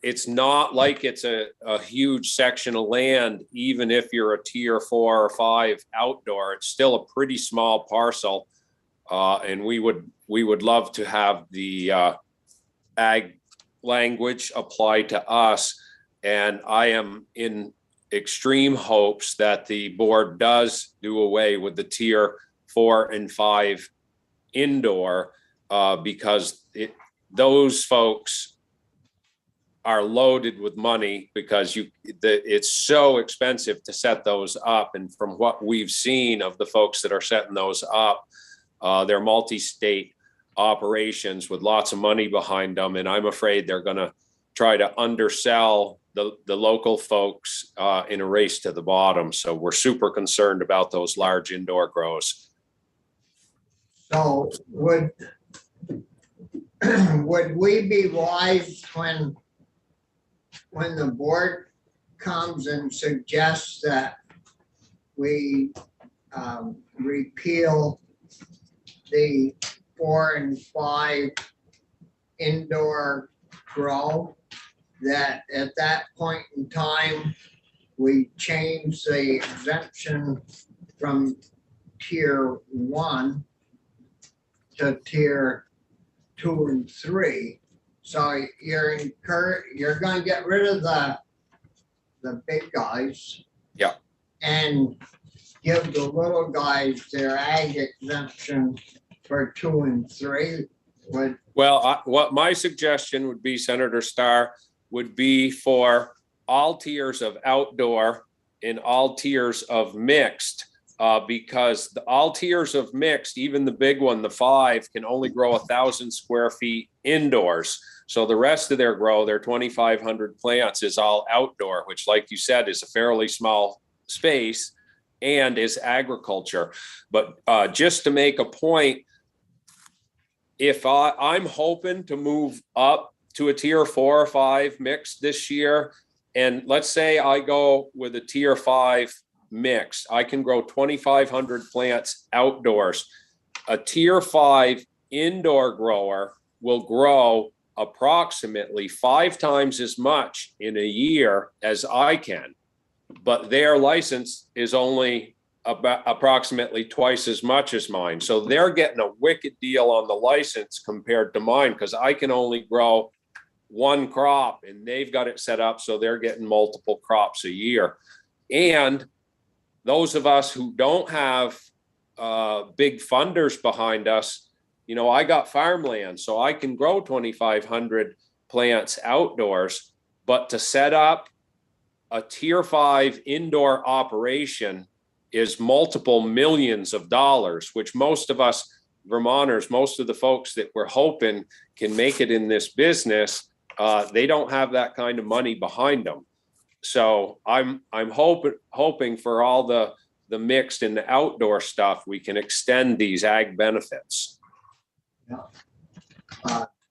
it's not like it's a huge section of land, even if you're a tier 4 or 5 outdoor. It's still a pretty small parcel. And we would love to have the ag language apply to us. And I am in extreme hopes that the board does do away with the tier 4 and 5 indoor, because those folks are loaded with money because it's so expensive to set those up. And from what we've seen of the folks that are setting those up, they're multi-state operations with lots of money behind them. And I'm afraid they're going to try to undersell the local folks in a race to the bottom. So we're super concerned about those large indoor grows. So would we be wise when the board comes and suggests that we repeal the 4 and 5 indoor grow, that at that point in time, we change the exemption from tier 1 to tier 2 and 3? So you're going to get rid of the big guys. Yeah. And give the little guys their ag exemption for 2 and 3. Well, what my suggestion would be, Senator Starr, would be for all tiers of outdoor and all tiers of mixed, because all tiers of mixed, even the big one, the 5, can only grow 1,000 square feet indoors. So the rest of their grow, their 2,500 plants, is all outdoor, which, like you said, is a fairly small space. and is agriculture. But just to make a point, if I'm hoping to move up to a tier 4 or 5 mix this year, and let's say I go with a tier 5 mix, I can grow 2,500 plants outdoors. A tier 5 indoor grower will grow approximately 5 times as much in a year as I can, but their license is only about approximately twice as much as mine. So they're getting a wicked deal on the license compared to mine, because I can only grow 1 crop and they've got it set up so they're getting multiple crops a year. And those of us who don't have big funders behind us, you know, I got farmland, so I can grow 2,500 plants outdoors, but to set up a tier 5 indoor operation is multiple millions of dollars, which most of us Vermonters, most of the folks that we're hoping can make it in this business, they don't have that kind of money behind them. So I'm hoping for all the mixed and the outdoor stuff, we can extend these ag benefits.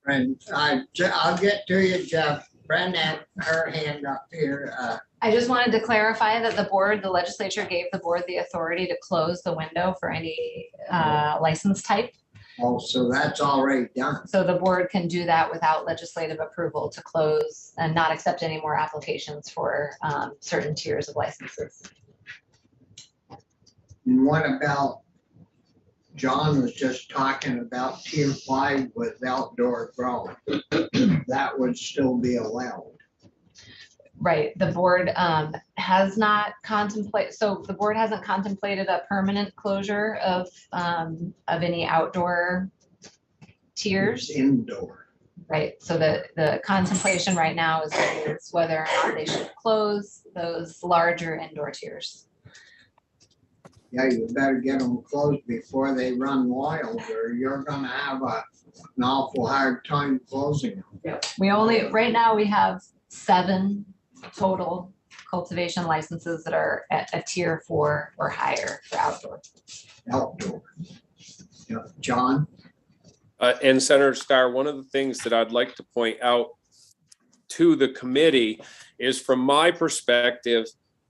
And I'll get to you, Jeff. Brenda had her hand up here. I just wanted to clarify that the legislature gave the board the authority to close the window for any license type. Oh, so that's already done. So the board can do that without legislative approval to close and not accept any more applications for certain tiers of licenses. And what about, John was just talking about tier 5 with outdoor growing. That would still be allowed. Right, the board has not contemplated, so the board hasn't contemplated a permanent closure of any outdoor tiers. It's indoor. Right, so the contemplation right now is whether or not they should close those larger indoor tiers. Yeah, you better get them closed before they run wild, or you're gonna have an awful hard time closing them. We only, right now, we have 7 total cultivation licenses that are at a tier 4 or higher for outdoor. Outdoor. Yeah, John? And Senator Starr, one of the things that I'd like to point out to the committee is, from my perspective,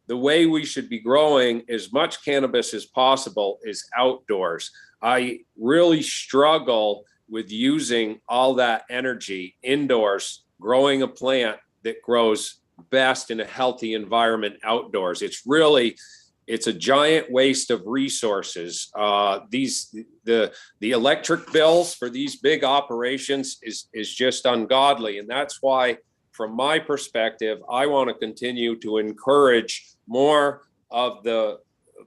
the way we should be growing as much cannabis as possible is outdoors. I really struggle with using all that energy indoors, growing a plant that grows best in a healthy environment outdoors. It's a giant waste of resources. The electric bills for these big operations is just ungodly. And that's why, from my perspective, I want to continue to encourage more of the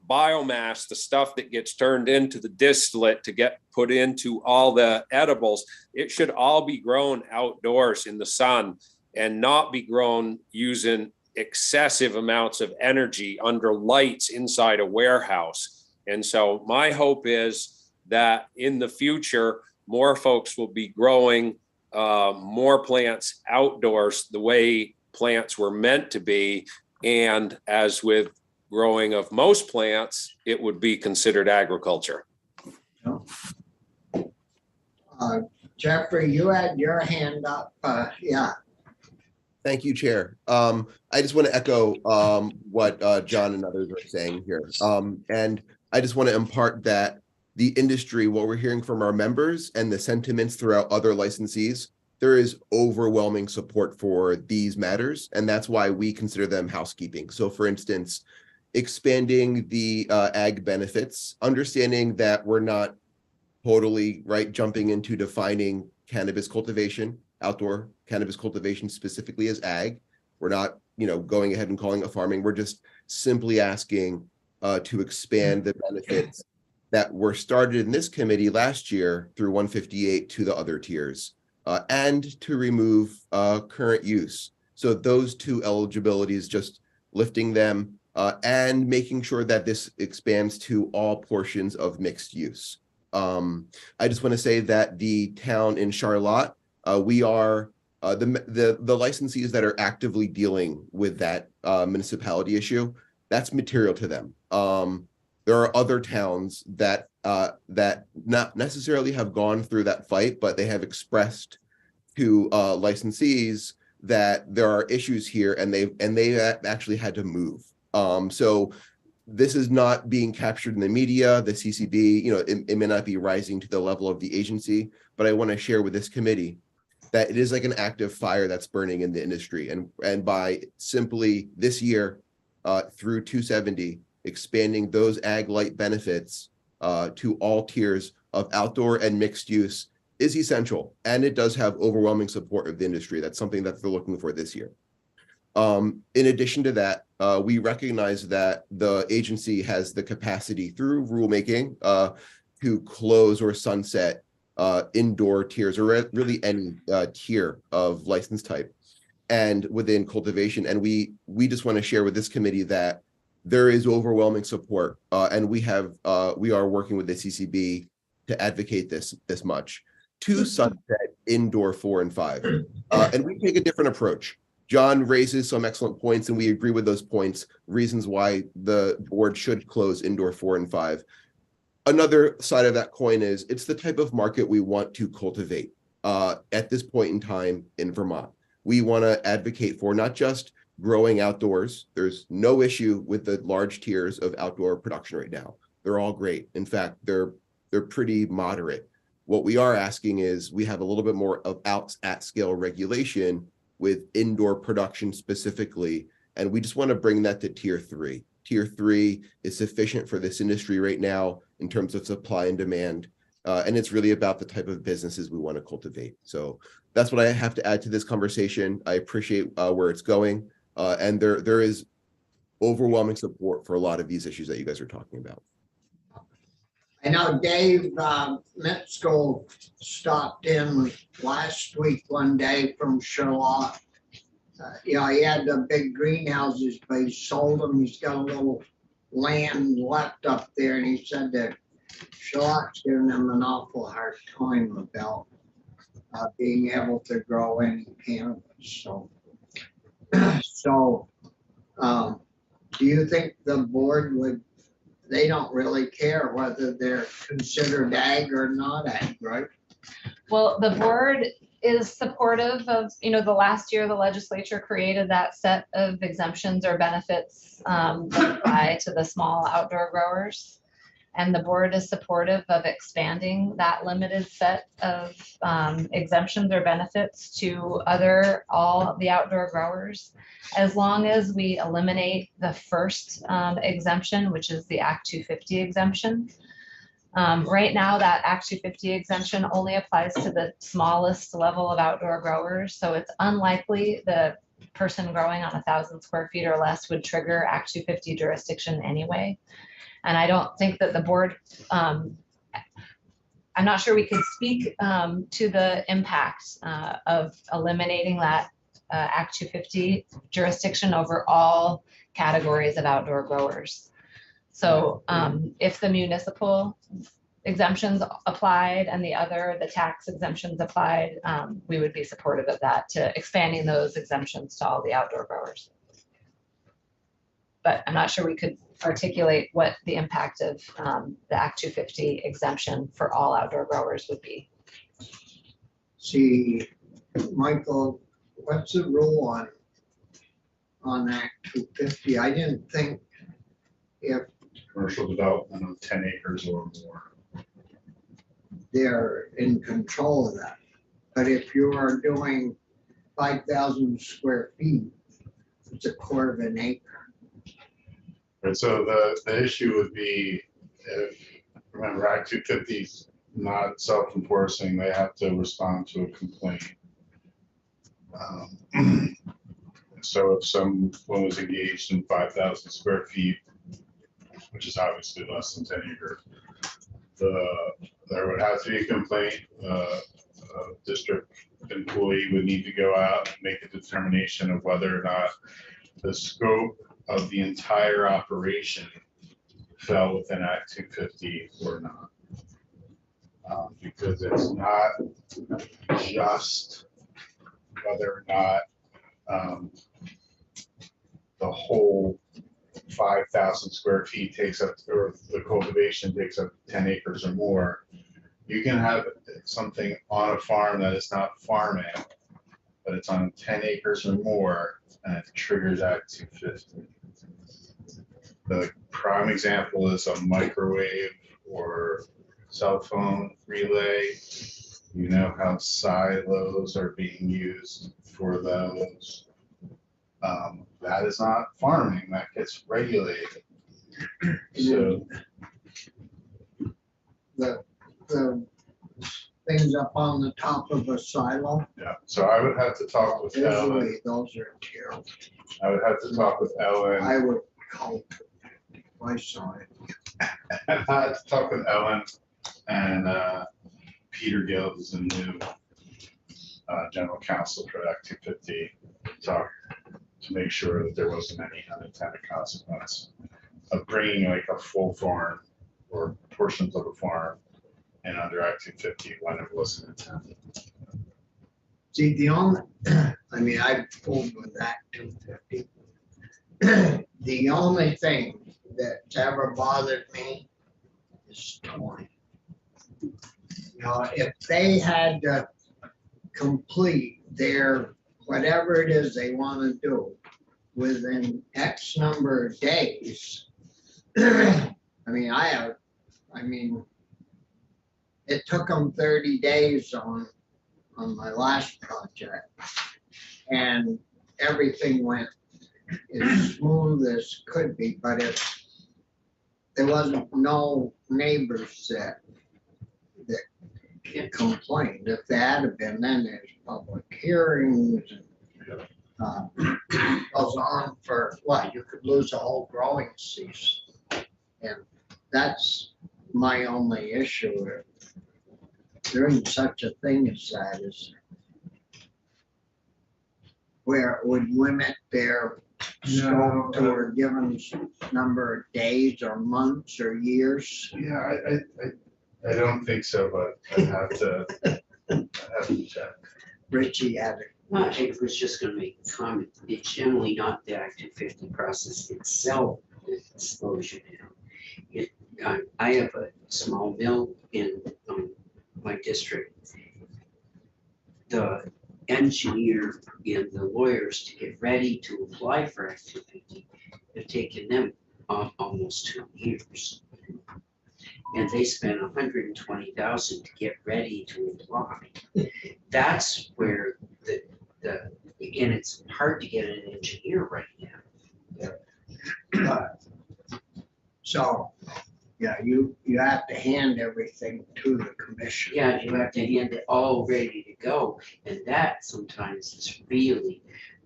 biomass, the stuff that gets turned into the distillate to get put into all the edibles. It should all be grown outdoors in the sun and not be grown using excessive amounts of energy under lights inside a warehouse. And so my hope is that in the future, more folks will be growing more plants outdoors the way plants were meant to be. And as with growing of most plants, it would be considered agriculture. Jeffrey, you had your hand up. Yeah. Thank you, Chair. I just want to echo what John and others are saying here. And I just want to impart that the industry, what we're hearing from our members and the sentiments throughout other licensees, there is overwhelming support for these matters, and that's why we consider them housekeeping. So for instance, expanding the ag benefits, understanding that we're not totally jumping into defining cannabis cultivation, outdoor cannabis cultivation specifically as ag. We're not, going ahead and calling it farming. We're just simply asking to expand the benefits that were started in this committee last year through 158 to the other tiers. And to remove current use. So those 2 eligibilities, just lifting them and making sure that this expands to all portions of mixed use. I just want to say that the town in Charlotte, we are the licensees that are actively dealing with that municipality issue. that's material to them. There are other towns that not necessarily have gone through that fight, but they have expressed to licensees that there are issues here, and they actually had to move. So this is not being captured in the media. The CCB, it may not be rising to the level of the agency, but I want to share with this committee that it is like an active fire that's burning in the industry. And by simply this year through 270, expanding those ag light benefits to all tiers of outdoor and mixed use is essential. And it does have overwhelming support of the industry. That's something that they're looking for this year. In addition to that, we recognize that the agency has the capacity through rulemaking to close or sunset indoor tiers, or really any tier of license type and within cultivation. And we just want to share with this committee that there is overwhelming support, and we are working with the CCB to advocate this much to sunset indoor 4 and 5. And we take a different approach. John raises some excellent points, and we agree with those points, reasons why the board should close indoor 4 and 5. Another side of that coin is it's the type of market we want to cultivate at this point in time in Vermont. We want to advocate for not just growing outdoors. There's no issue with the large tiers of outdoor production right now. They're all great. In fact, they're pretty moderate. What we are asking is we have a little bit more of at scale regulation with indoor production specifically, and we just want to bring that to tier 3. Tier 3 is sufficient for this industry right now in terms of supply and demand, and it's really about the type of businesses we want to cultivate. So that's what I have to add to this conversation. I appreciate where it's going, and there is overwhelming support for a lot of these issues that you guys are talking about. I know Dave Metzko stopped in last week one day from Charlotte. He had the big greenhouses, but he sold them. He's got a little land left up there, and he said that Charlotte's giving them an awful hard time about being able to grow any cannabis. So, do you think the board would? They don't really care whether they're considered ag or not ag, right? Well, the board is supportive of, the last year the legislature created that set of exemptions or benefits that apply to the small outdoor growers. And the board is supportive of expanding that limited set of exemptions or benefits to all the outdoor growers, as long as we eliminate the first exemption, which is the Act 250 exemption. Right now, that Act 250 exemption only applies to the smallest level of outdoor growers. So it's unlikely the person growing on 1,000 square feet or less would trigger Act 250 jurisdiction anyway. And I don't think that the board, I'm not sure we could speak to the impact of eliminating that Act 250 jurisdiction over all categories of outdoor growers. So if the municipal exemptions applied and the tax exemptions applied, we would be supportive of that, to expanding those exemptions to all the outdoor growers. But I'm not sure we could articulate what the impact of the Act 250 exemption for all outdoor growers would be. See, Michael, what's the rule on Act 250? I didn't think if Commercial development of 10 acres or more. They're in control of that. But if you are doing 5,000 square feet, it's a quarter of an acre. Right, so the issue would be, if, remember, Act 250 is not self-enforcing, they have to respond to a complaint. So if someone was engaged in 5,000 square feet, which is obviously less than 10 acres, there would have to be a complaint. A district employee would need to go out and make a determination of whether or not the scope of the entire operation fell within Act 250 or not. Because it's not just whether or not the whole 5,000 square feet takes up, or the cultivation takes up 10 acres or more. You can have something on a farm that is not farming, but it's on 10 acres or more, and it triggers Act 250. The prime example is a microwave or cell phone relay. You know how silos are being used for those. That is not farming, that gets regulated. So, The things up on the top of a silo, yeah, so I would have to talk with Ellen. usually those are terrible. I would have to talk with Ellen. I would call if I saw it. I had to talk with Ellen, and Peter Gill is the new general counsel for Act 250. Talk to make sure that there wasn't any unintended consequence of bringing like a full farm or portions of a farm in under Act 250 when it wasn't intended. See, the only, I mean, I pulled with that 250. The only thing that's ever bothered me is towing. You know, if they had to complete their, whatever it is they want to do within X number of days. I mean, it took them 30 days on my last project. And everything went as smooth as could be, but if there wasn't no neighbors that complained. If there had been, then there's public hearings and goes on for what, you could lose a whole growing season. And that's my only issue. Doing such a thing as that is where it would limit their scope to a given number of days or months or years. Yeah, I don't think so, but I have to check. Richie had it. No, I was just gonna make a comment. It's generally not the Act 250 process itself that slows you down. I have a small mill in my district. The engineer and the lawyers to get ready to apply for Act 250 have taken them almost 2 years. And they spent $120,000 to get ready to apply. That's where and it's hard to get an engineer right now. But, so, yeah, you have to hand everything to the commission. Yeah, you have to hand it all ready to go, and that sometimes is really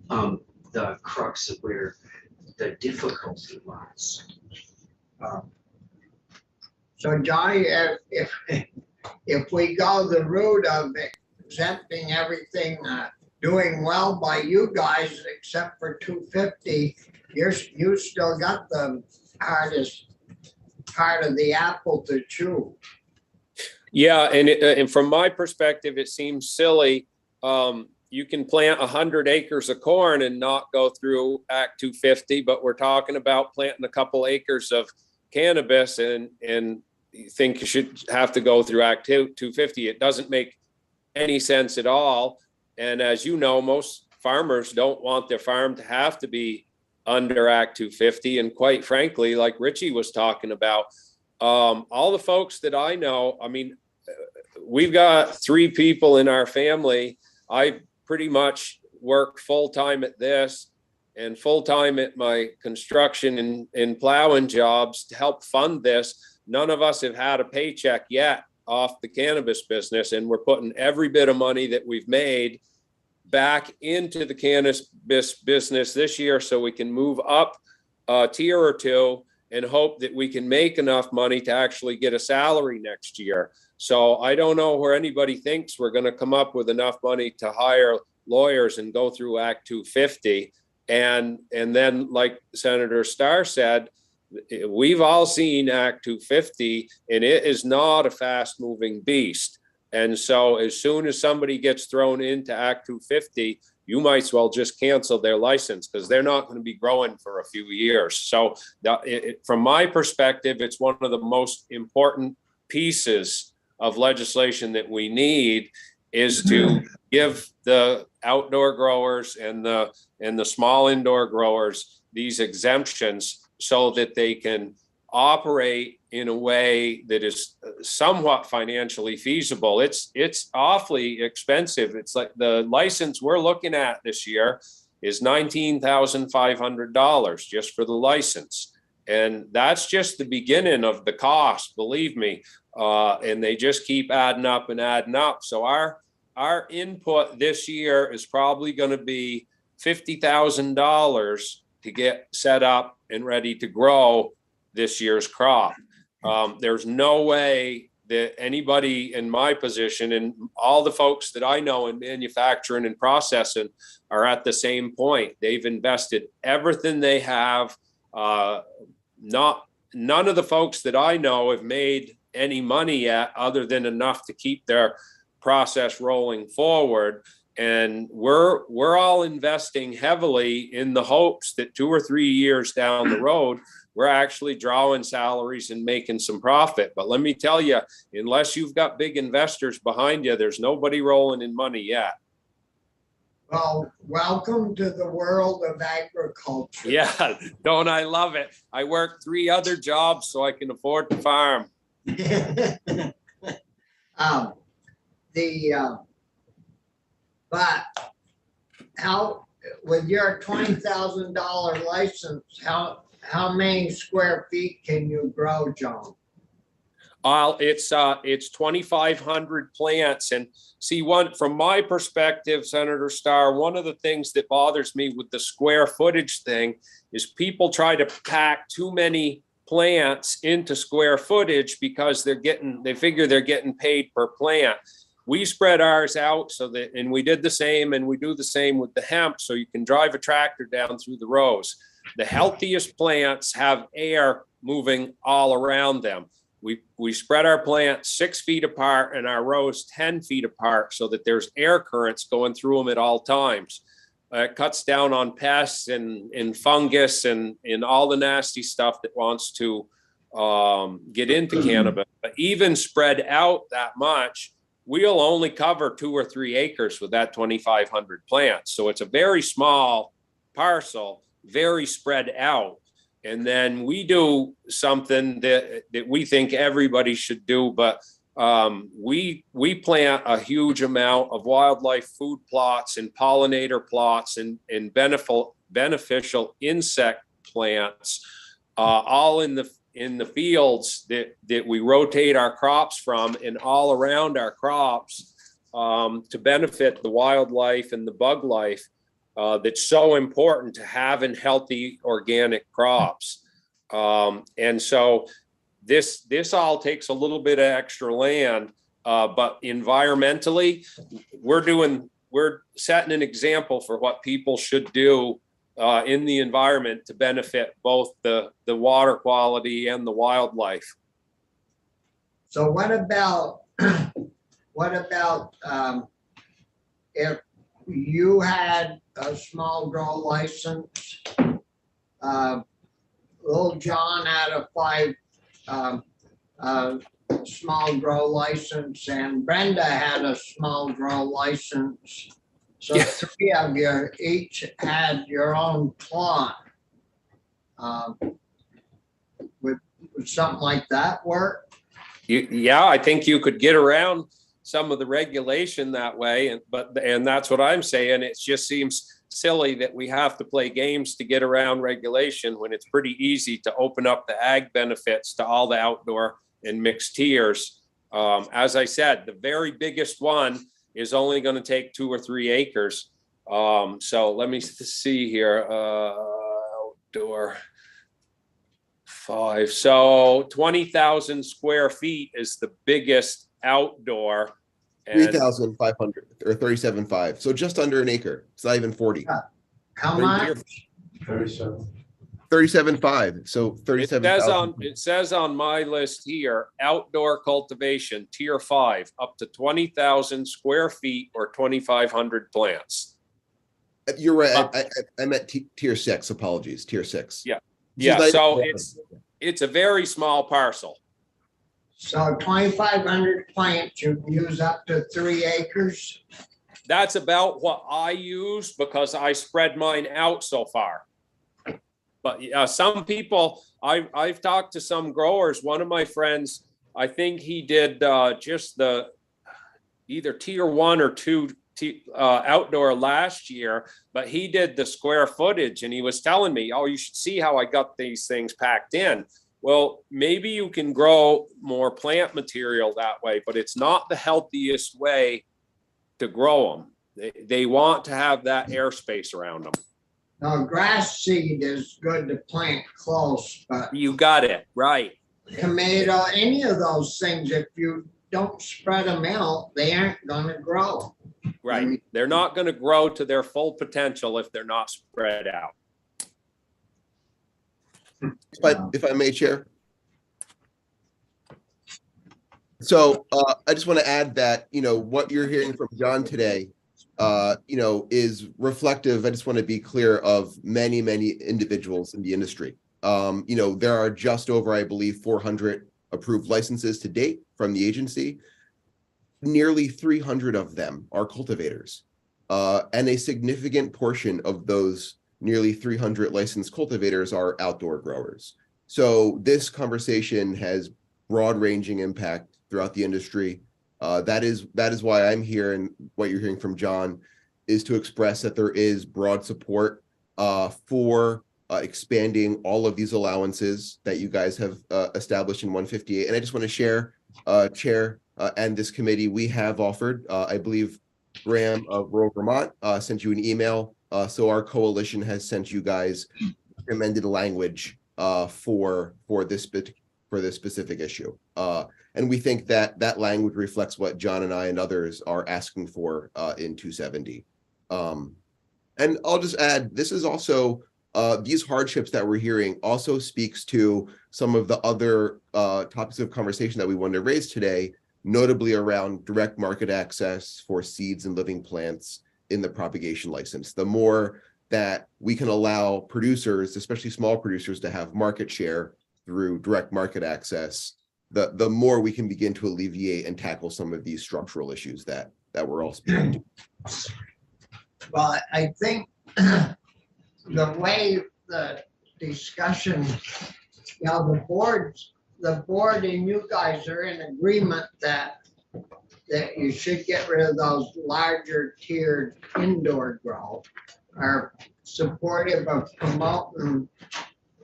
the crux of where the difficulty lies. So Johnny, if we go the route of exempting everything, doing well by you guys, except for 250, you still got the hardest part of the apple to chew. Yeah, and from my perspective, it seems silly. You can plant 100 acres of corn and not go through Act 250, but we're talking about planting a couple acres of cannabis and you think you should have to go through Act 250. It doesn't make any sense at all. And as you know, most farmers don't want their farm to have to be under Act 250. And quite frankly, like Richie was talking about, all the folks that I know, I mean, we've got 3 people in our family. I pretty much work full-time at this and full-time at my construction and plowing jobs to help fund this. None of us have had a paycheck yet off the cannabis business, and we're putting every bit of money that we've made back into the cannabis business this year so we can move up a tier or 2 and hope that we can make enough money to actually get a salary next year. So I don't know where anybody thinks we're going to come up with enough money to hire lawyers and go through Act 250. And then, like Senator Starr said, we've all seen Act 250, and it is not a fast-moving beast. And so as soon as somebody gets thrown into Act 250, you might as well just cancel their license because they're not going to be growing for a few years. So from my perspective, it's one of the most important pieces of legislation that we need is to give the outdoor growers and the small indoor growers these exemptions so that they can operate in a way that is somewhat financially feasible. It's awfully expensive. It's like the license we're looking at this year is $19,500 just for the license. And that's just the beginning of the cost, believe me. And they just keep adding up and adding up. So our input this year is probably going to be $50,000 to get set up and ready to grow this year's crop. There's no way that anybody in my position and all the folks that I know in manufacturing and processing are at the same point. They've invested everything they have. None of the folks that I know have made any money yet other than enough to keep their process rolling forward. And we're all investing heavily in the hopes that 2 or 3 years down the road, we're actually drawing salaries and making some profit. But let me tell you, unless you've got big investors behind you, there's nobody rolling in money yet. Well, welcome to the world of agriculture. Yeah, don't I love it? I work 3 other jobs so I can afford to farm. But how, with your $20,000 license, how many square feet can you grow, John? It's 2,500 plants. And see, from my perspective, Senator Starr, one of the things that bothers me with the square footage thing is people try to pack too many plants into square footage because they figure they're getting paid per plant. We spread ours out and we did the same, and we do the same with the hemp, so you can drive a tractor down through the rows. The healthiest plants have air moving all around them. We spread our plants 6 feet apart and our rows 10 feet apart so that there's air currents going through them at all times. It cuts down on pests and fungus and all the nasty stuff that wants to get into cannabis. But even spread out that much, we'll only cover 2 or 3 acres with that 2,500 plants. So it's a very small parcel, very spread out. And then we do something that we think everybody should do, but we plant a huge amount of wildlife food plots and pollinator plots and beneficial insect plants, all in the fields that we rotate our crops from and all around our crops to benefit the wildlife and the bug life that's so important to having healthy organic crops. And so this all takes a little bit of extra land, but environmentally, we're setting an example for what people should do in the environment to benefit both the water quality and the wildlife. So what about if you had a small grow license, little John had a 5 small grow license, and Brenda had a small grow license. So 3 of you each had your own plot. Would something like that work? Yeah, I think you could get around some of the regulation that way, and that's what I'm saying. It just seems silly that we have to play games to get around regulation when it's pretty easy to open up the ag benefits to all the outdoor and mixed tiers. As I said, the very biggest one is only going to take 2 or 3 acres. So let me see here. Outdoor 5. So 20,000 square feet is the biggest outdoor. 3,500 or 37.5. So just under an acre. It's not even 40. How much? 37.5. So 37,000. It says on my list here, outdoor cultivation, tier 5, up to 20,000 square feet or 2,500 plants. You're right. I'm at tier 6. Apologies, tier 6. Yeah. This is Yeah, not- so it's a very small parcel. So 2,500 plants, you can use up to 3 acres. That's about what I use because I spread mine out so far. But some people, I've talked to some growers. One of my friends, I think he did just the either tier 1 or 2 outdoor last year, but he did the square footage and he was telling me, oh, you should see how I got these things packed in. Well, maybe you can grow more plant material that way, but it's not the healthiest way to grow them. They want to have that airspace around them. Now, grass seed is good to plant close, but You got it, right. tomato, any of those things, if you don't spread them out, they aren't gonna grow. Right. They're not going to grow to their full potential if they're not spread out. But if I may, Chair. So I just want to add that, what you're hearing from John today, is reflective. I just want to be clear of many, many individuals in the industry. There are just over, I believe, 400 approved licenses to date from the agency. Nearly 300 of them are cultivators. And a significant portion of those nearly 300 licensed cultivators are outdoor growers. So this conversation has broad-ranging impact throughout the industry. That is why I'm here, and what you're hearing from John is to express that there is broad support for expanding all of these allowances that you guys have established in 158. And I just want to share, Chair, and this committee, we have offered, I believe, Graham of rural Vermont sent you an email. So our coalition has sent you guys recommended language for this specific issue. And we think that that language reflects what John and I and others are asking for in 270. And I'll just add, this is also, these hardships that we're hearing also speaks to some of the other topics of conversation that we wanted to raise today, notably around direct market access for seeds and living plants in the propagation license. The more that we can allow producers, especially small producers, to have market share through direct market access, the more we can begin to alleviate and tackle some of these structural issues that we're all speaking to. Well, I think the way the discussion, the board and you guys are in agreement that you should get rid of those larger tiered indoor grow, are supportive of promoting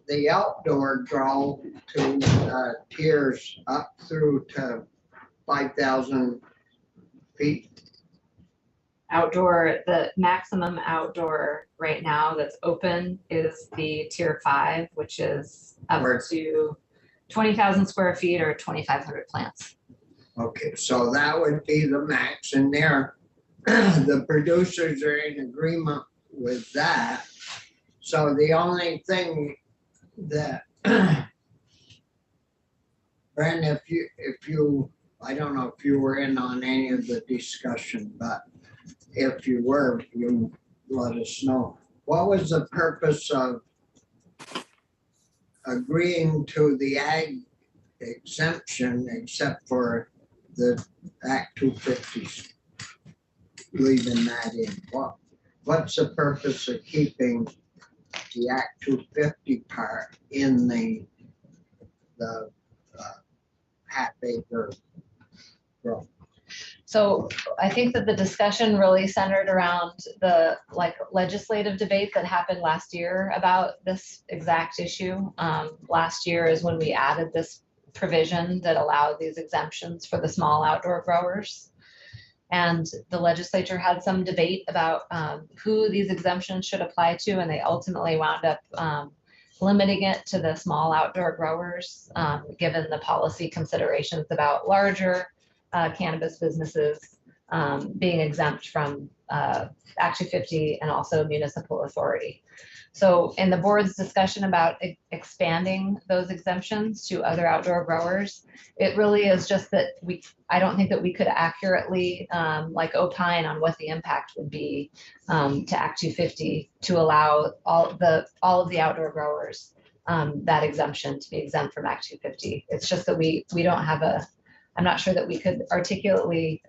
the outdoor grow to tiers up through to 5,000 feet. Outdoor, the maximum outdoor right now that's open is the tier 5, which is up to 20,000 square feet or 2,500 plants. Okay, so that would be the max, and there, the producers are in agreement with that. So the only thing that, Brent, if you, I don't know if you were in on any of the discussion, but if you were, you let us know. What was the purpose of agreeing to the ag exemption except for the Act 250s? Leaving that in. What's the purpose of keeping the Act 250 part in the half acre growth? So I think that the discussion really centered around the legislative debate that happened last year about this exact issue. Last year is when we added this provision that allowed these exemptions for the small outdoor growers. And the legislature had some debate about who these exemptions should apply to, and they ultimately wound up limiting it to the small outdoor growers, given the policy considerations about larger cannabis businesses being exempt from Act 250 and also municipal authority. So in the board's discussion about expanding those exemptions to other outdoor growers, it really is just that I don't think that we could accurately like opine on what the impact would be to Act 250 to allow all of the outdoor growers that exemption to be exempt from Act 250. It's just that we don't have I'm not sure that we could articulately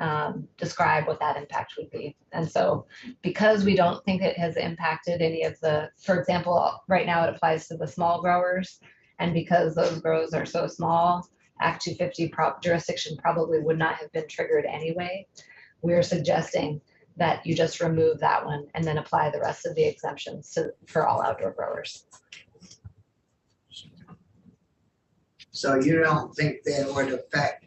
describe what that impact would be. And so because we don't think it has impacted any of for example, right now it applies to the small growers. And because those grows are so small, Act 250 jurisdiction probably would not have been triggered anyway. We're suggesting that you just remove that one and then apply the rest of the exemptions for all outdoor growers. So you don't think that would affect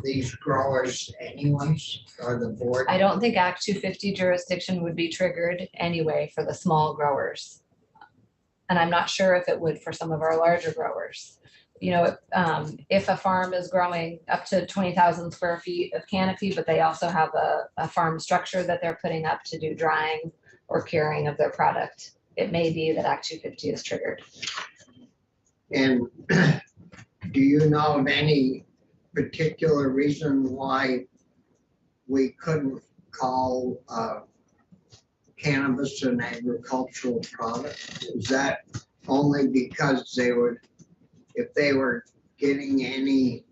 these growers anyways, or the board? I don't think Act 250 jurisdiction would be triggered anyway for the small growers. And I'm not sure if it would for some of our larger growers. You know, if a farm is growing up to 20,000 square feet of canopy, but they also have a farm structure that they're putting up to do drying or curing of their product, it may be that Act 250 is triggered. And do you know of any particular reason why we couldn't call cannabis an agricultural product? Is that only because if they were getting any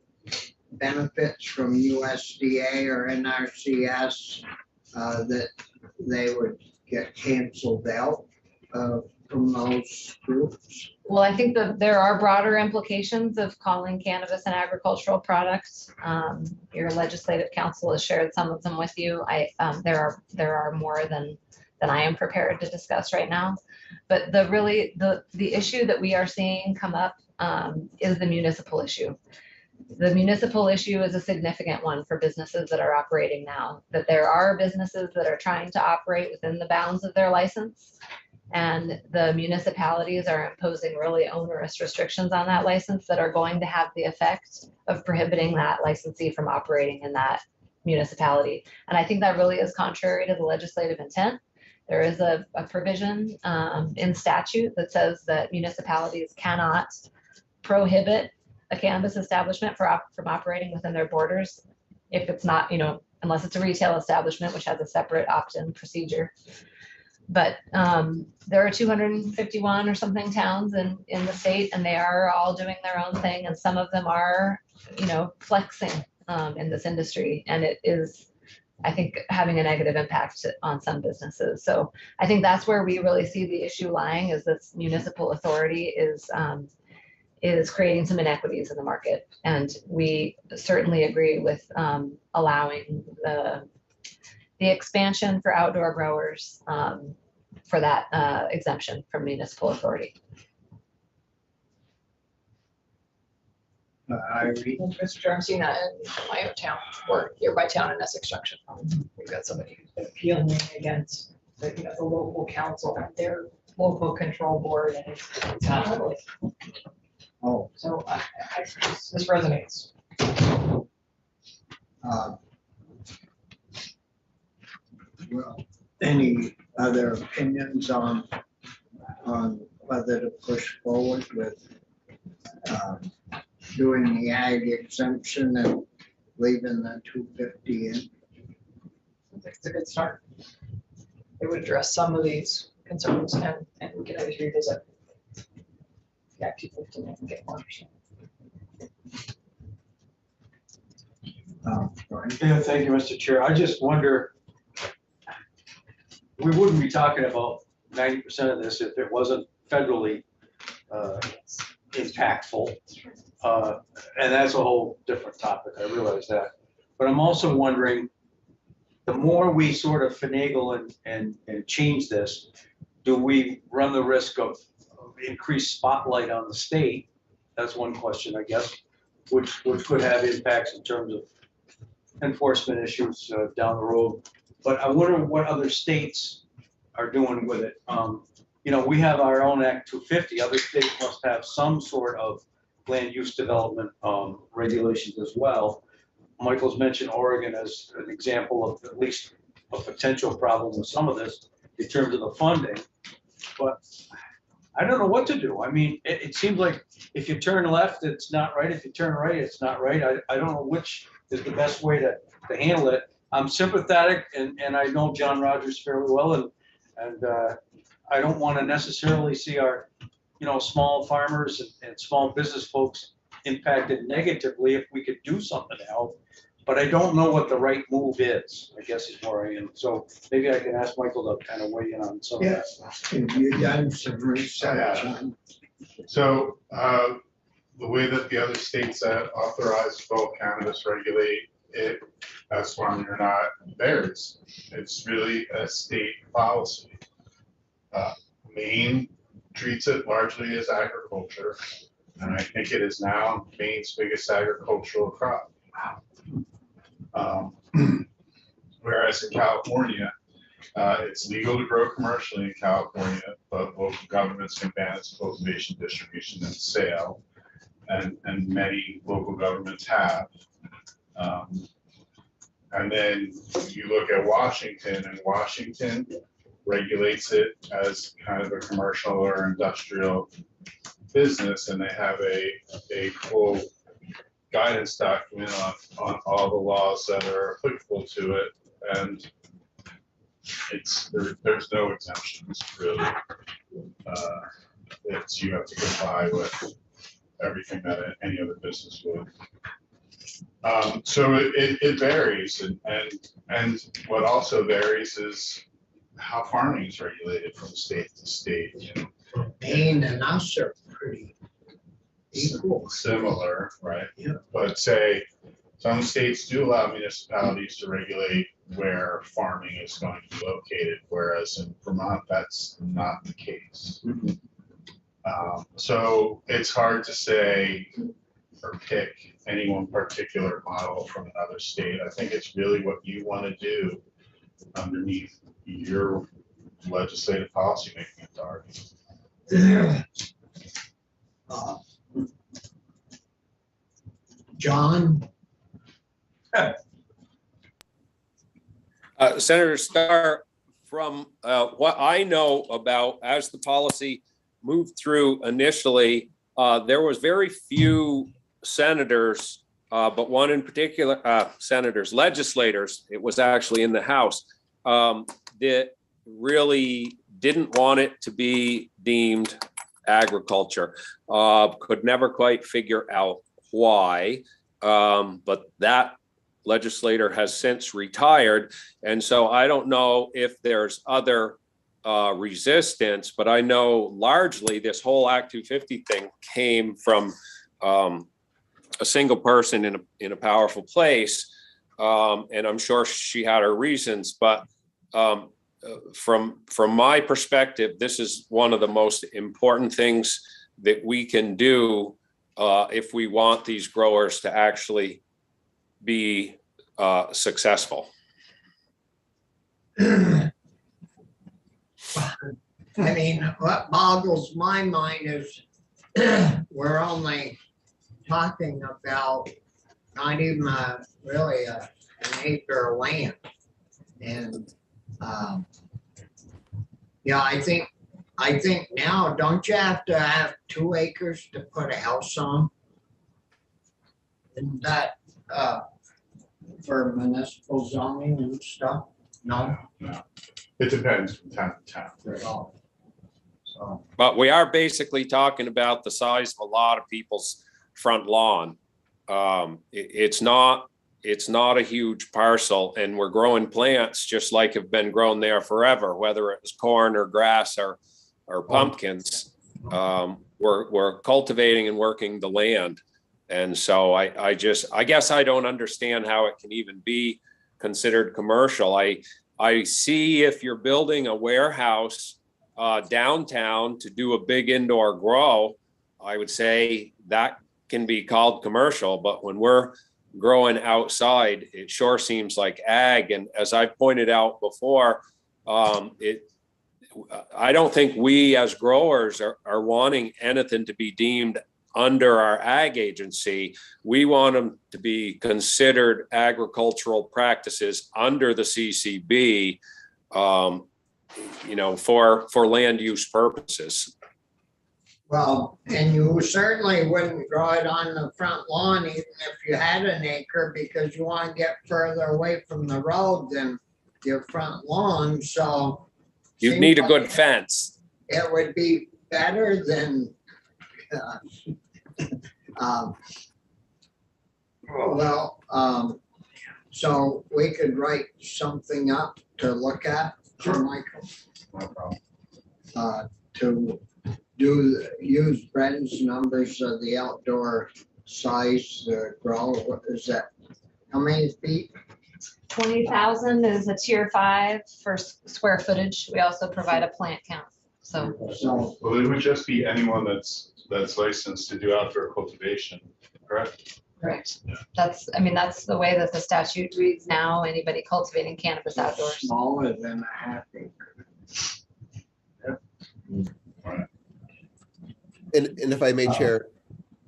benefits from USDA or NRCS, that they would get canceled out from those groups? Well, I think that there are broader implications of calling cannabis an agricultural product. Your legislative council has shared some of them with you. There are more than I am prepared to discuss right now. But the issue that we are seeing come up is the municipal issue. The municipal issue is a significant one for businesses that are operating now. That there are businesses that are trying to operate within the bounds of their license. And the municipalities are imposing really onerous restrictions on that license that are going to have the effect of prohibiting that licensee from operating in that municipality. And I think that really is contrary to the legislative intent. There is a provision in statute that says that municipalities cannot prohibit a cannabis establishment from operating within their borders if it's not, unless it's a retail establishment, which has a separate opt-in procedure. But there are 251 or something towns in the state, and they are all doing their own thing. And some of them are, flexing in this industry. And it is, I think, having a negative impact on some businesses. So I think that's where we really see the issue lying, is this municipal authority is creating some inequities in the market. And we certainly agree with allowing the expansion for outdoor growers for that exemption from municipal authority. Mr. Chair, I'm seeing that in my own town, or nearby town in Essex Junction. We've got somebody who's been appealing against the local council, their local control board, and it's not really. Oh. So this resonates. Well, any other opinions on whether to push forward with doing the ag exemption and leaving the 250 in? It's a good start. It would address some of these concerns, and we can always revisit the Act 250 and get more. Brian? Yeah, thank you, Mr. Chair. I just wonder, we wouldn't be talking about 90% of this if it wasn't federally impactful. And that's a whole different topic, I realize that. But I'm also wondering, the more we sort of finagle and change this, do we run the risk of increased spotlight on the state? That's one question, I guess, which could have impacts in terms of enforcement issues down the road. But I wonder what other states are doing with it. We have our own Act 250. Other states must have some sort of land use development regulations as well. Michael's mentioned Oregon as an example of at least a potential problem with some of this in terms of the funding. But I don't know what to do. I mean, it seems like if you turn left, it's not right. If you turn right, it's not right. I don't know which is the best way to handle it. I'm sympathetic and I know John Rogers fairly well and I don't want to necessarily see our, small farmers and small business folks impacted negatively if we could do something to help. But I don't know what the right move is, I guess is where I am. So maybe I can ask Michael to kind of weigh in on some of that. Yes, have you done some research on? So the way that the other states that authorize bulk cannabis regulate it as farming or not varies. It's really a state policy. Maine treats it largely as agriculture, and I think it is now Maine's biggest agricultural crop. Whereas in California, it's legal to grow commercially in California, but local governments can ban its cultivation, distribution, and sale, and many local governments have. And then you look at Washington, and Washington regulates it as kind of a commercial or industrial business, and they have a full guidance document on all the laws that are applicable to it, and there's no exemptions really. You have to comply with everything that any other business would. So it varies, and what also varies is how farming is regulated from state to state. Maine and us are pretty equal. Similar, right? Yeah. But say some states do allow municipalities to regulate where farming is going to be located, whereas in Vermont, that's not the case. So it's hard to say or pick any one particular model from another state. I think it's really what you want to do underneath your legislative policymaking authority. John? Senator Starr, from what I know about as the policy moved through initially, there was very few senators, but one in particular, legislators, it was actually in the House, that really didn't want it to be deemed agriculture. Could never quite figure out why, but that legislator has since retired. And so I don't know if there's other resistance, but I know largely this whole Act 250 thing came from a single person in a powerful place. And I'm sure she had her reasons, but from my perspective, this is one of the most important things that we can do if we want these growers to actually be successful. I mean, what boggles my mind is we're only talking about not even really an acre of land. And yeah, I think now, don't you have to have 2 acres to put a house on? Isn't that for municipal zoning and stuff? No? No, it depends from town to town. So, But we are basically talking about the size of a lot of people's front lawn. It's not a huge parcel, and we're growing plants just like have been grown there forever, whether it was corn or grass or pumpkins. We're cultivating and working the land. And so I guess I don't understand how it can even be considered commercial. I see if you're building a warehouse downtown to do a big indoor grow, I would say that can be called commercial, but when we're growing outside, it sure seems like ag. And as I pointed out before, I don't think we as growers are wanting anything to be deemed under our ag agency. We want them to be considered agricultural practices under the CCB, for land use purposes. Well, and you certainly wouldn't grow it on the front lawn even if you had an acre because you want to get further away from the road than your front lawn, so. You seems need a like good fence. It would be better than. Well, so we could write something up to look at for Michael. No problem. To use Brendan's numbers of the outdoor size, grow, what is that? How many feet? 20,000 is a tier 5 for square footage. We also provide a plant count. So So, Well, it would just be anyone that's licensed to do outdoor cultivation, correct? correct. That's the way that the statute reads now. Anybody cultivating cannabis outdoors. smaller than a half acre. And if I may, Chair,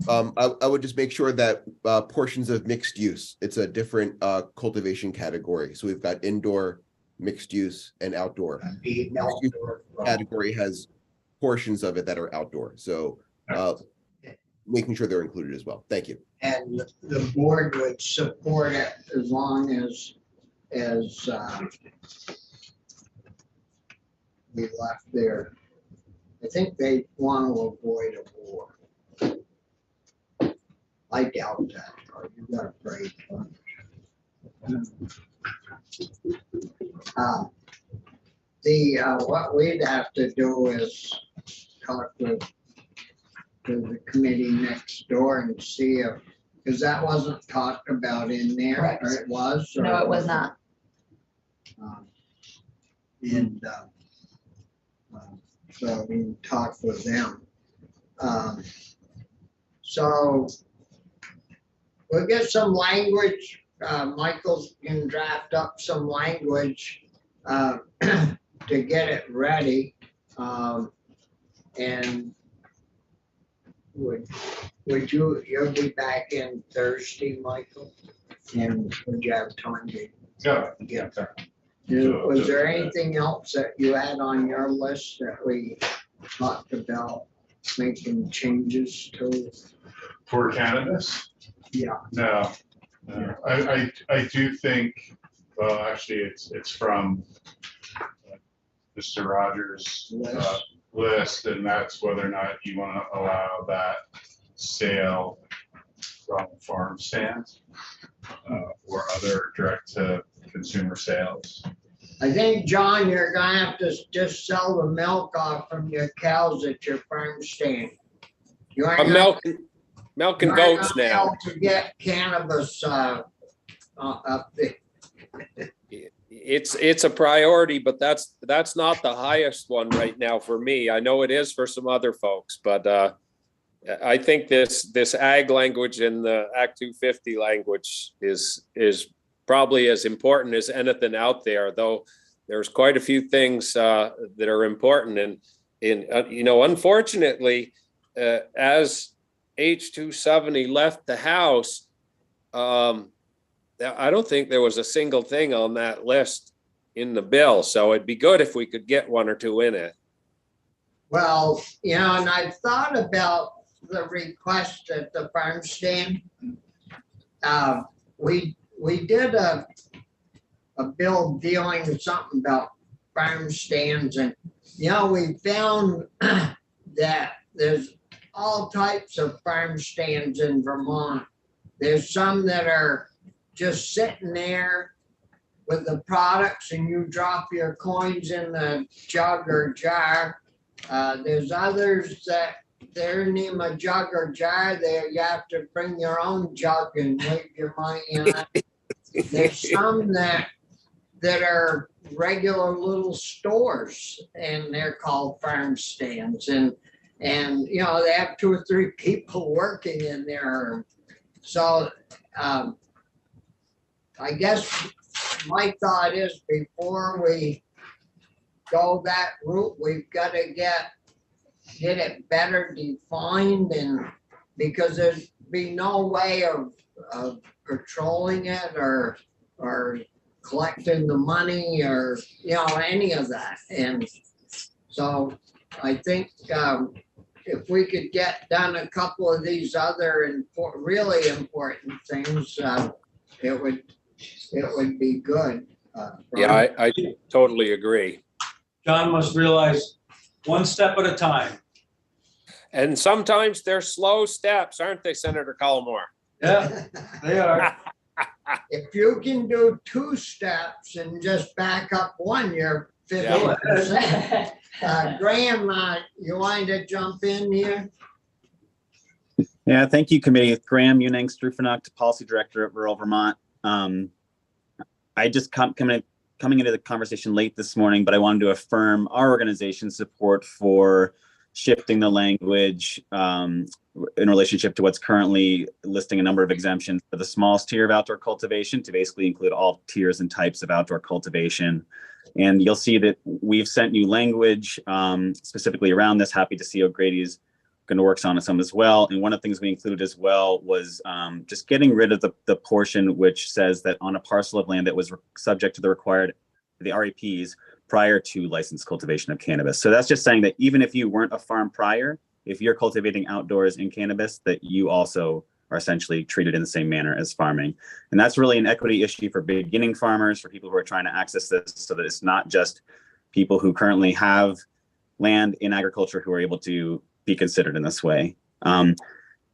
I would just make sure that portions of mixed use, it's a different cultivation category. So we've got indoor, mixed use, and outdoor. Be Mixed use outdoor. category has portions of it that are outdoor. So making sure they're included as well. Thank you. And the board would support it as long as we left there. I think they want to avoid a war. I doubt that, or you got a brave one. What we'd have to do is talk with the committee next door and see if, because that wasn't talked about in there, Correct. or it was? or No, it was not. And so we can talk with them. So we'll get some language, Michael can draft up some language to get it ready. And would you'll be back in Thursday, Michael? And would you have time to Yeah. get Sure. was there anything else that you had on your list that we talked about making changes to? For cannabis? Yeah. No. I do think, well, actually, it's from Mr. Rogers' list, and that's whether or not you want to allow that sale from farm stands or other direct to consumer sales. I think, John, you're gonna have to just sell the milk off from your cows at your farm stand. You ain't I'm gonna- milking you ain't goats gonna be now. able to get cannabis up there. It's a priority, but that's not the highest one right now for me. I know it is for some other folks, but I think this ag language and the Act 250 language is probably as important as anything out there, though there's quite a few things that are important. And unfortunately, as H270 left the House, I don't think there was a single thing on that list in the bill. So it'd be good if we could get one or two in it. Well, and I thought about the request at the farm stand. We did a bill dealing with something about farm stands, and we found that there's all types of farm stands in Vermont. There's some that are just sitting there with the products and you drop your coins in the jug or jar. There's others that there isn't even a jug or jar there. You have to bring your own jug and leave your money in it. There's some that are regular little stores and they're called farm stands, and they have 2 or 3 people working in there. So I guess my thought is before we go that route, we've got to get it better defined, and because there's be no way of patrolling it or collecting the money or any of that. And so I think if we could get done a couple of these other really important things, it would be good. Yeah, I totally agree. John must realize one step at a time. And sometimes they're slow steps, aren't they, Senator Cullimore? Yeah, they are. If you can do 2 steps and just back up 1, you're 50%. Graham, you wanted to jump in here? Yeah, thank you, committee. Graham Unang Strufanuk, Policy Director at Rural Vermont. I just coming into the conversation late this morning, but I wanted to affirm our organization's support for shifting the language in relationship to what's currently listing a number of exemptions for the smallest tier of outdoor cultivation to basically include all tiers and types of outdoor cultivation. And you'll see that we've sent you language specifically around this. Happy to see O'Grady's going to work on some as well. And one of the things we included as well was just getting rid of the portion which says that on a parcel of land that was subject to the REPs prior to licensed cultivation of cannabis. So that's just saying that even if you weren't a farm prior, if you're cultivating outdoors in cannabis, that you also are essentially treated in the same manner as farming. And that's really an equity issue for beginning farmers, for people who are trying to access this, so that it's not just people who currently have land in agriculture who are able to be considered in this way. I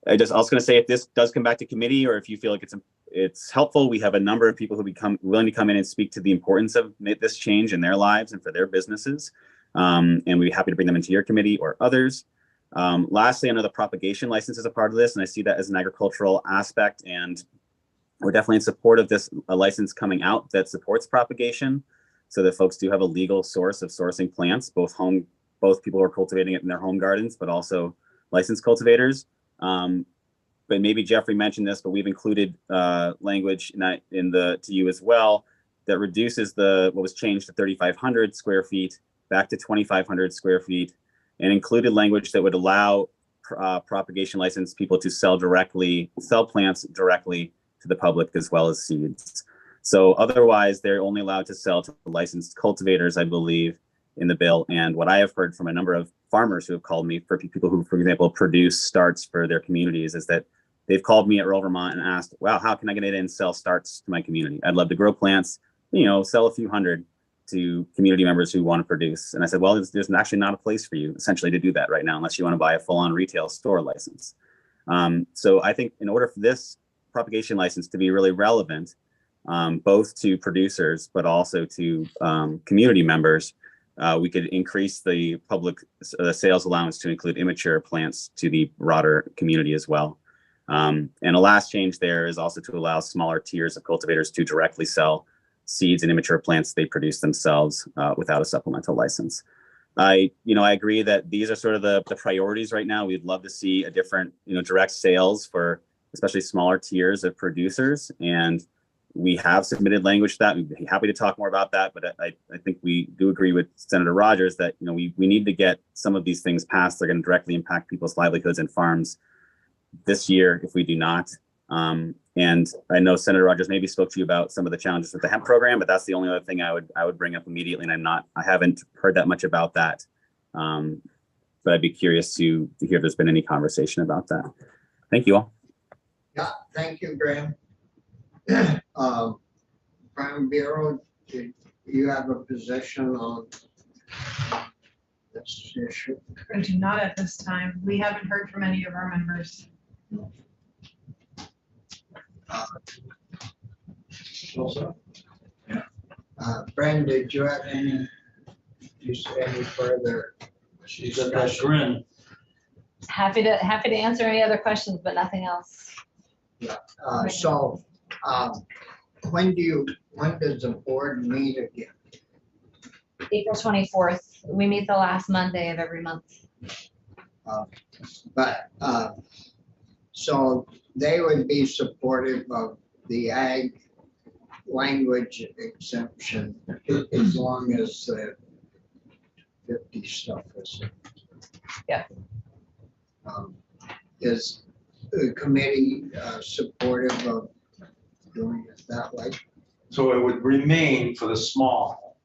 was going to say, if this does come back to committee, or if you feel like it's helpful, we have a number of people who become willing to come in and speak to the importance of this change in their lives and for their businesses. And we'd be happy to bring them into your committee or others. Lastly, I know the propagation license is a part of this, and I see that as an agricultural aspect, and we're definitely in support of this license coming out that supports propagation, so that folks do have a legal source of sourcing plants, both people who are cultivating it in their home gardens, but also licensed cultivators. But maybe Jeffrey mentioned this, but we've included language to you as well that reduces what was changed to 3,500 square feet back to 2,500 square feet, and included language that would allow propagation licensed people to sell plants directly to the public as well as seeds. So otherwise, they're only allowed to sell to licensed cultivators, I believe, in the bill. And what I have heard from a number of farmers who have called me, for people who, for example, produce starts for their communities, is that they've called me at Rural Vermont and asked, wow, how can I get in and sell starts to my community? I'd love to grow plants, sell a few hundred to community members who want to produce. And I said, well, there's actually not a place for you essentially to do that right now, unless you want to buy a full-on retail store license. So I think in order for this propagation license to be really relevant, both to producers, but also to community members, we could increase the public sales allowance to include immature plants to the broader community as well. And a last change there is also to allow smaller tiers of cultivators to directly sell seeds and immature plants they produce themselves without a supplemental license. I agree that these are sort of the priorities right now. We'd love to see a different, direct sales for especially smaller tiers of producers. And we have submitted language to that. We'd be happy to talk more about that. But I think we do agree with Senator Rogers that, we need to get some of these things passed. They're going to directly impact people's livelihoods and farms this year if we do not. And I know Senator Rogers maybe spoke to you about some of the challenges with the hemp program, but that's the only other thing I would bring up immediately. And I haven't heard that much about that. But I'd be curious to hear if there's been any conversation about that. Thank you all. Yeah, thank you, Graham. Farm Bureau, do you have a position on this issue? I do not at this time. We haven't heard from any of our members. Brenda, did you have any further? She's got that grin. Happy to answer any other questions, but nothing else. Yeah. When does the board meet again? April 24th. We meet the last Monday of every month. So they would be supportive of the ag language exemption as long as the 50 stuff is. Yeah. Is the committee supportive of doing it that way? So it would remain for the small,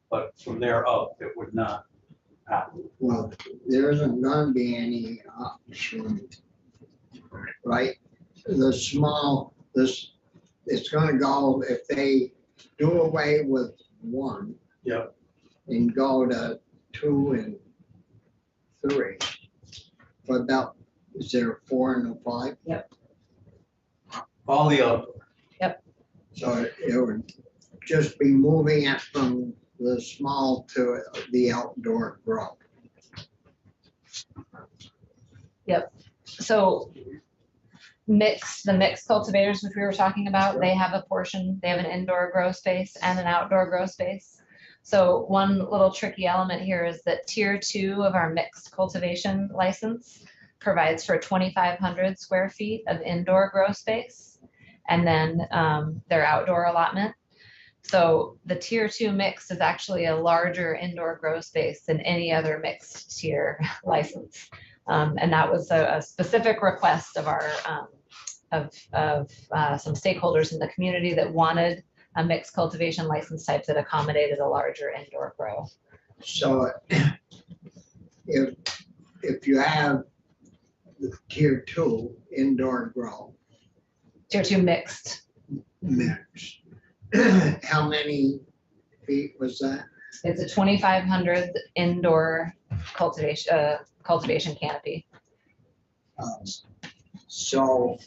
but from there up, it would not Well, there isn't gonna be any option, right? The small, it's gonna go, if they do away with one. Yep. And go to 2 and 3. But that, is there a 4 and a 5? All the outdoor. So it would just be moving it from the small to the outdoor grow. So the mixed cultivators, which we were talking about, they have a portion, they have an indoor grow space and an outdoor grow space. So one little tricky element here is that tier 2 of our mixed cultivation license provides for 2,500 square feet of indoor grow space, and then their outdoor allotment. So the tier 2 mix is actually a larger indoor grow space than any other mixed tier license. And that was a specific request of our some stakeholders in the community that wanted a mixed cultivation license type that accommodated a larger indoor grow. So if you have the tier 2 indoor grow Tier 2 mixed. mix, how many feet was that? It's a 2,500 indoor cultivation canopy. So,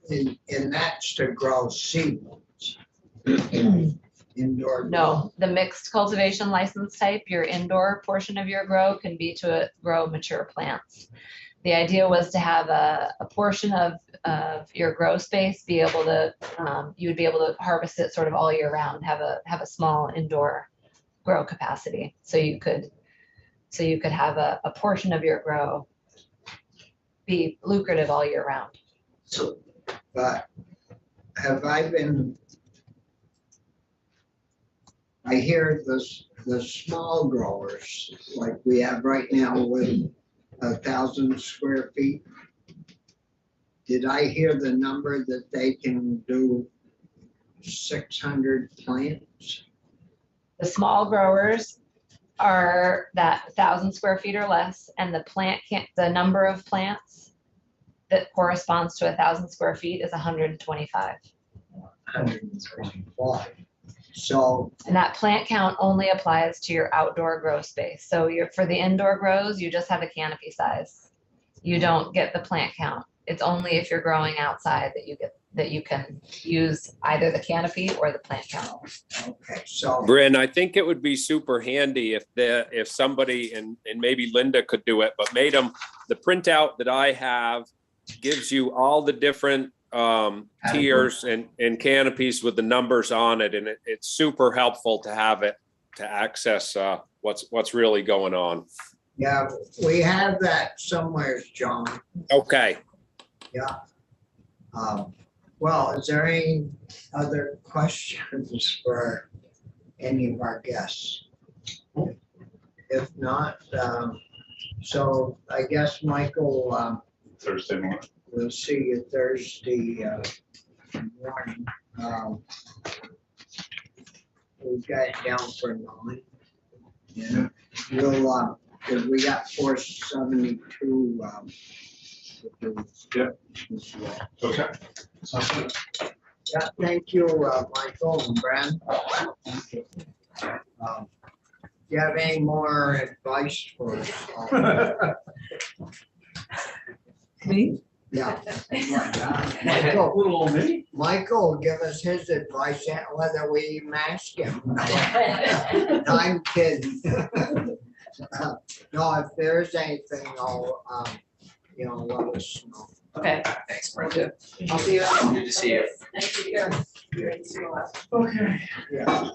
and that's to grow seedlings. Indoor. No, the mixed cultivation license type, your indoor portion of your grow can be to grow mature plants. The idea was to have a portion of your grow space be able to, you would be able to harvest it sort of all year round, have a small indoor grow capacity. So you could have a portion of your grow be lucrative all year round. So, but have I been, I hear the small growers, like we have right now with 1,000 square feet. Did I hear the number that they can do 600 plants? The small growers are that 1,000 square feet or less, and the number of plants that corresponds to 1,000 square feet is 125. 125. So, And that plant count only applies to your outdoor grow space. So for the indoor grows, you just have a canopy size. You don't get the plant count. It's only if you're growing outside that you can use either the canopy or the plant count. okay, so. Bryn, I think it would be super handy if somebody, and maybe Linda could do it, but made them, the printout that I have gives you all the different tiers and canopies with the numbers on it. And it's super helpful to have it to access what's really going on. Yeah, we have that somewhere, John. Okay. Yeah. Well, is there any other questions for any of our guests? If not, so I guess Michael, Thursday morning. we'll see you Thursday morning. We've got it down for 9. Yeah, we'll, because we got 472. Yep. Okay. Sounds good. Yeah, thank you, Michael and Brad. Do you have any more advice for us? Me? Yeah. Little old me. Michael will give us his advice on whether we mask him. I'm kidding. No, if there's anything, I'll, let us know. Okay. Thanks, Brent. I'll see you. Good to see you. Thank you. Okay. Yeah.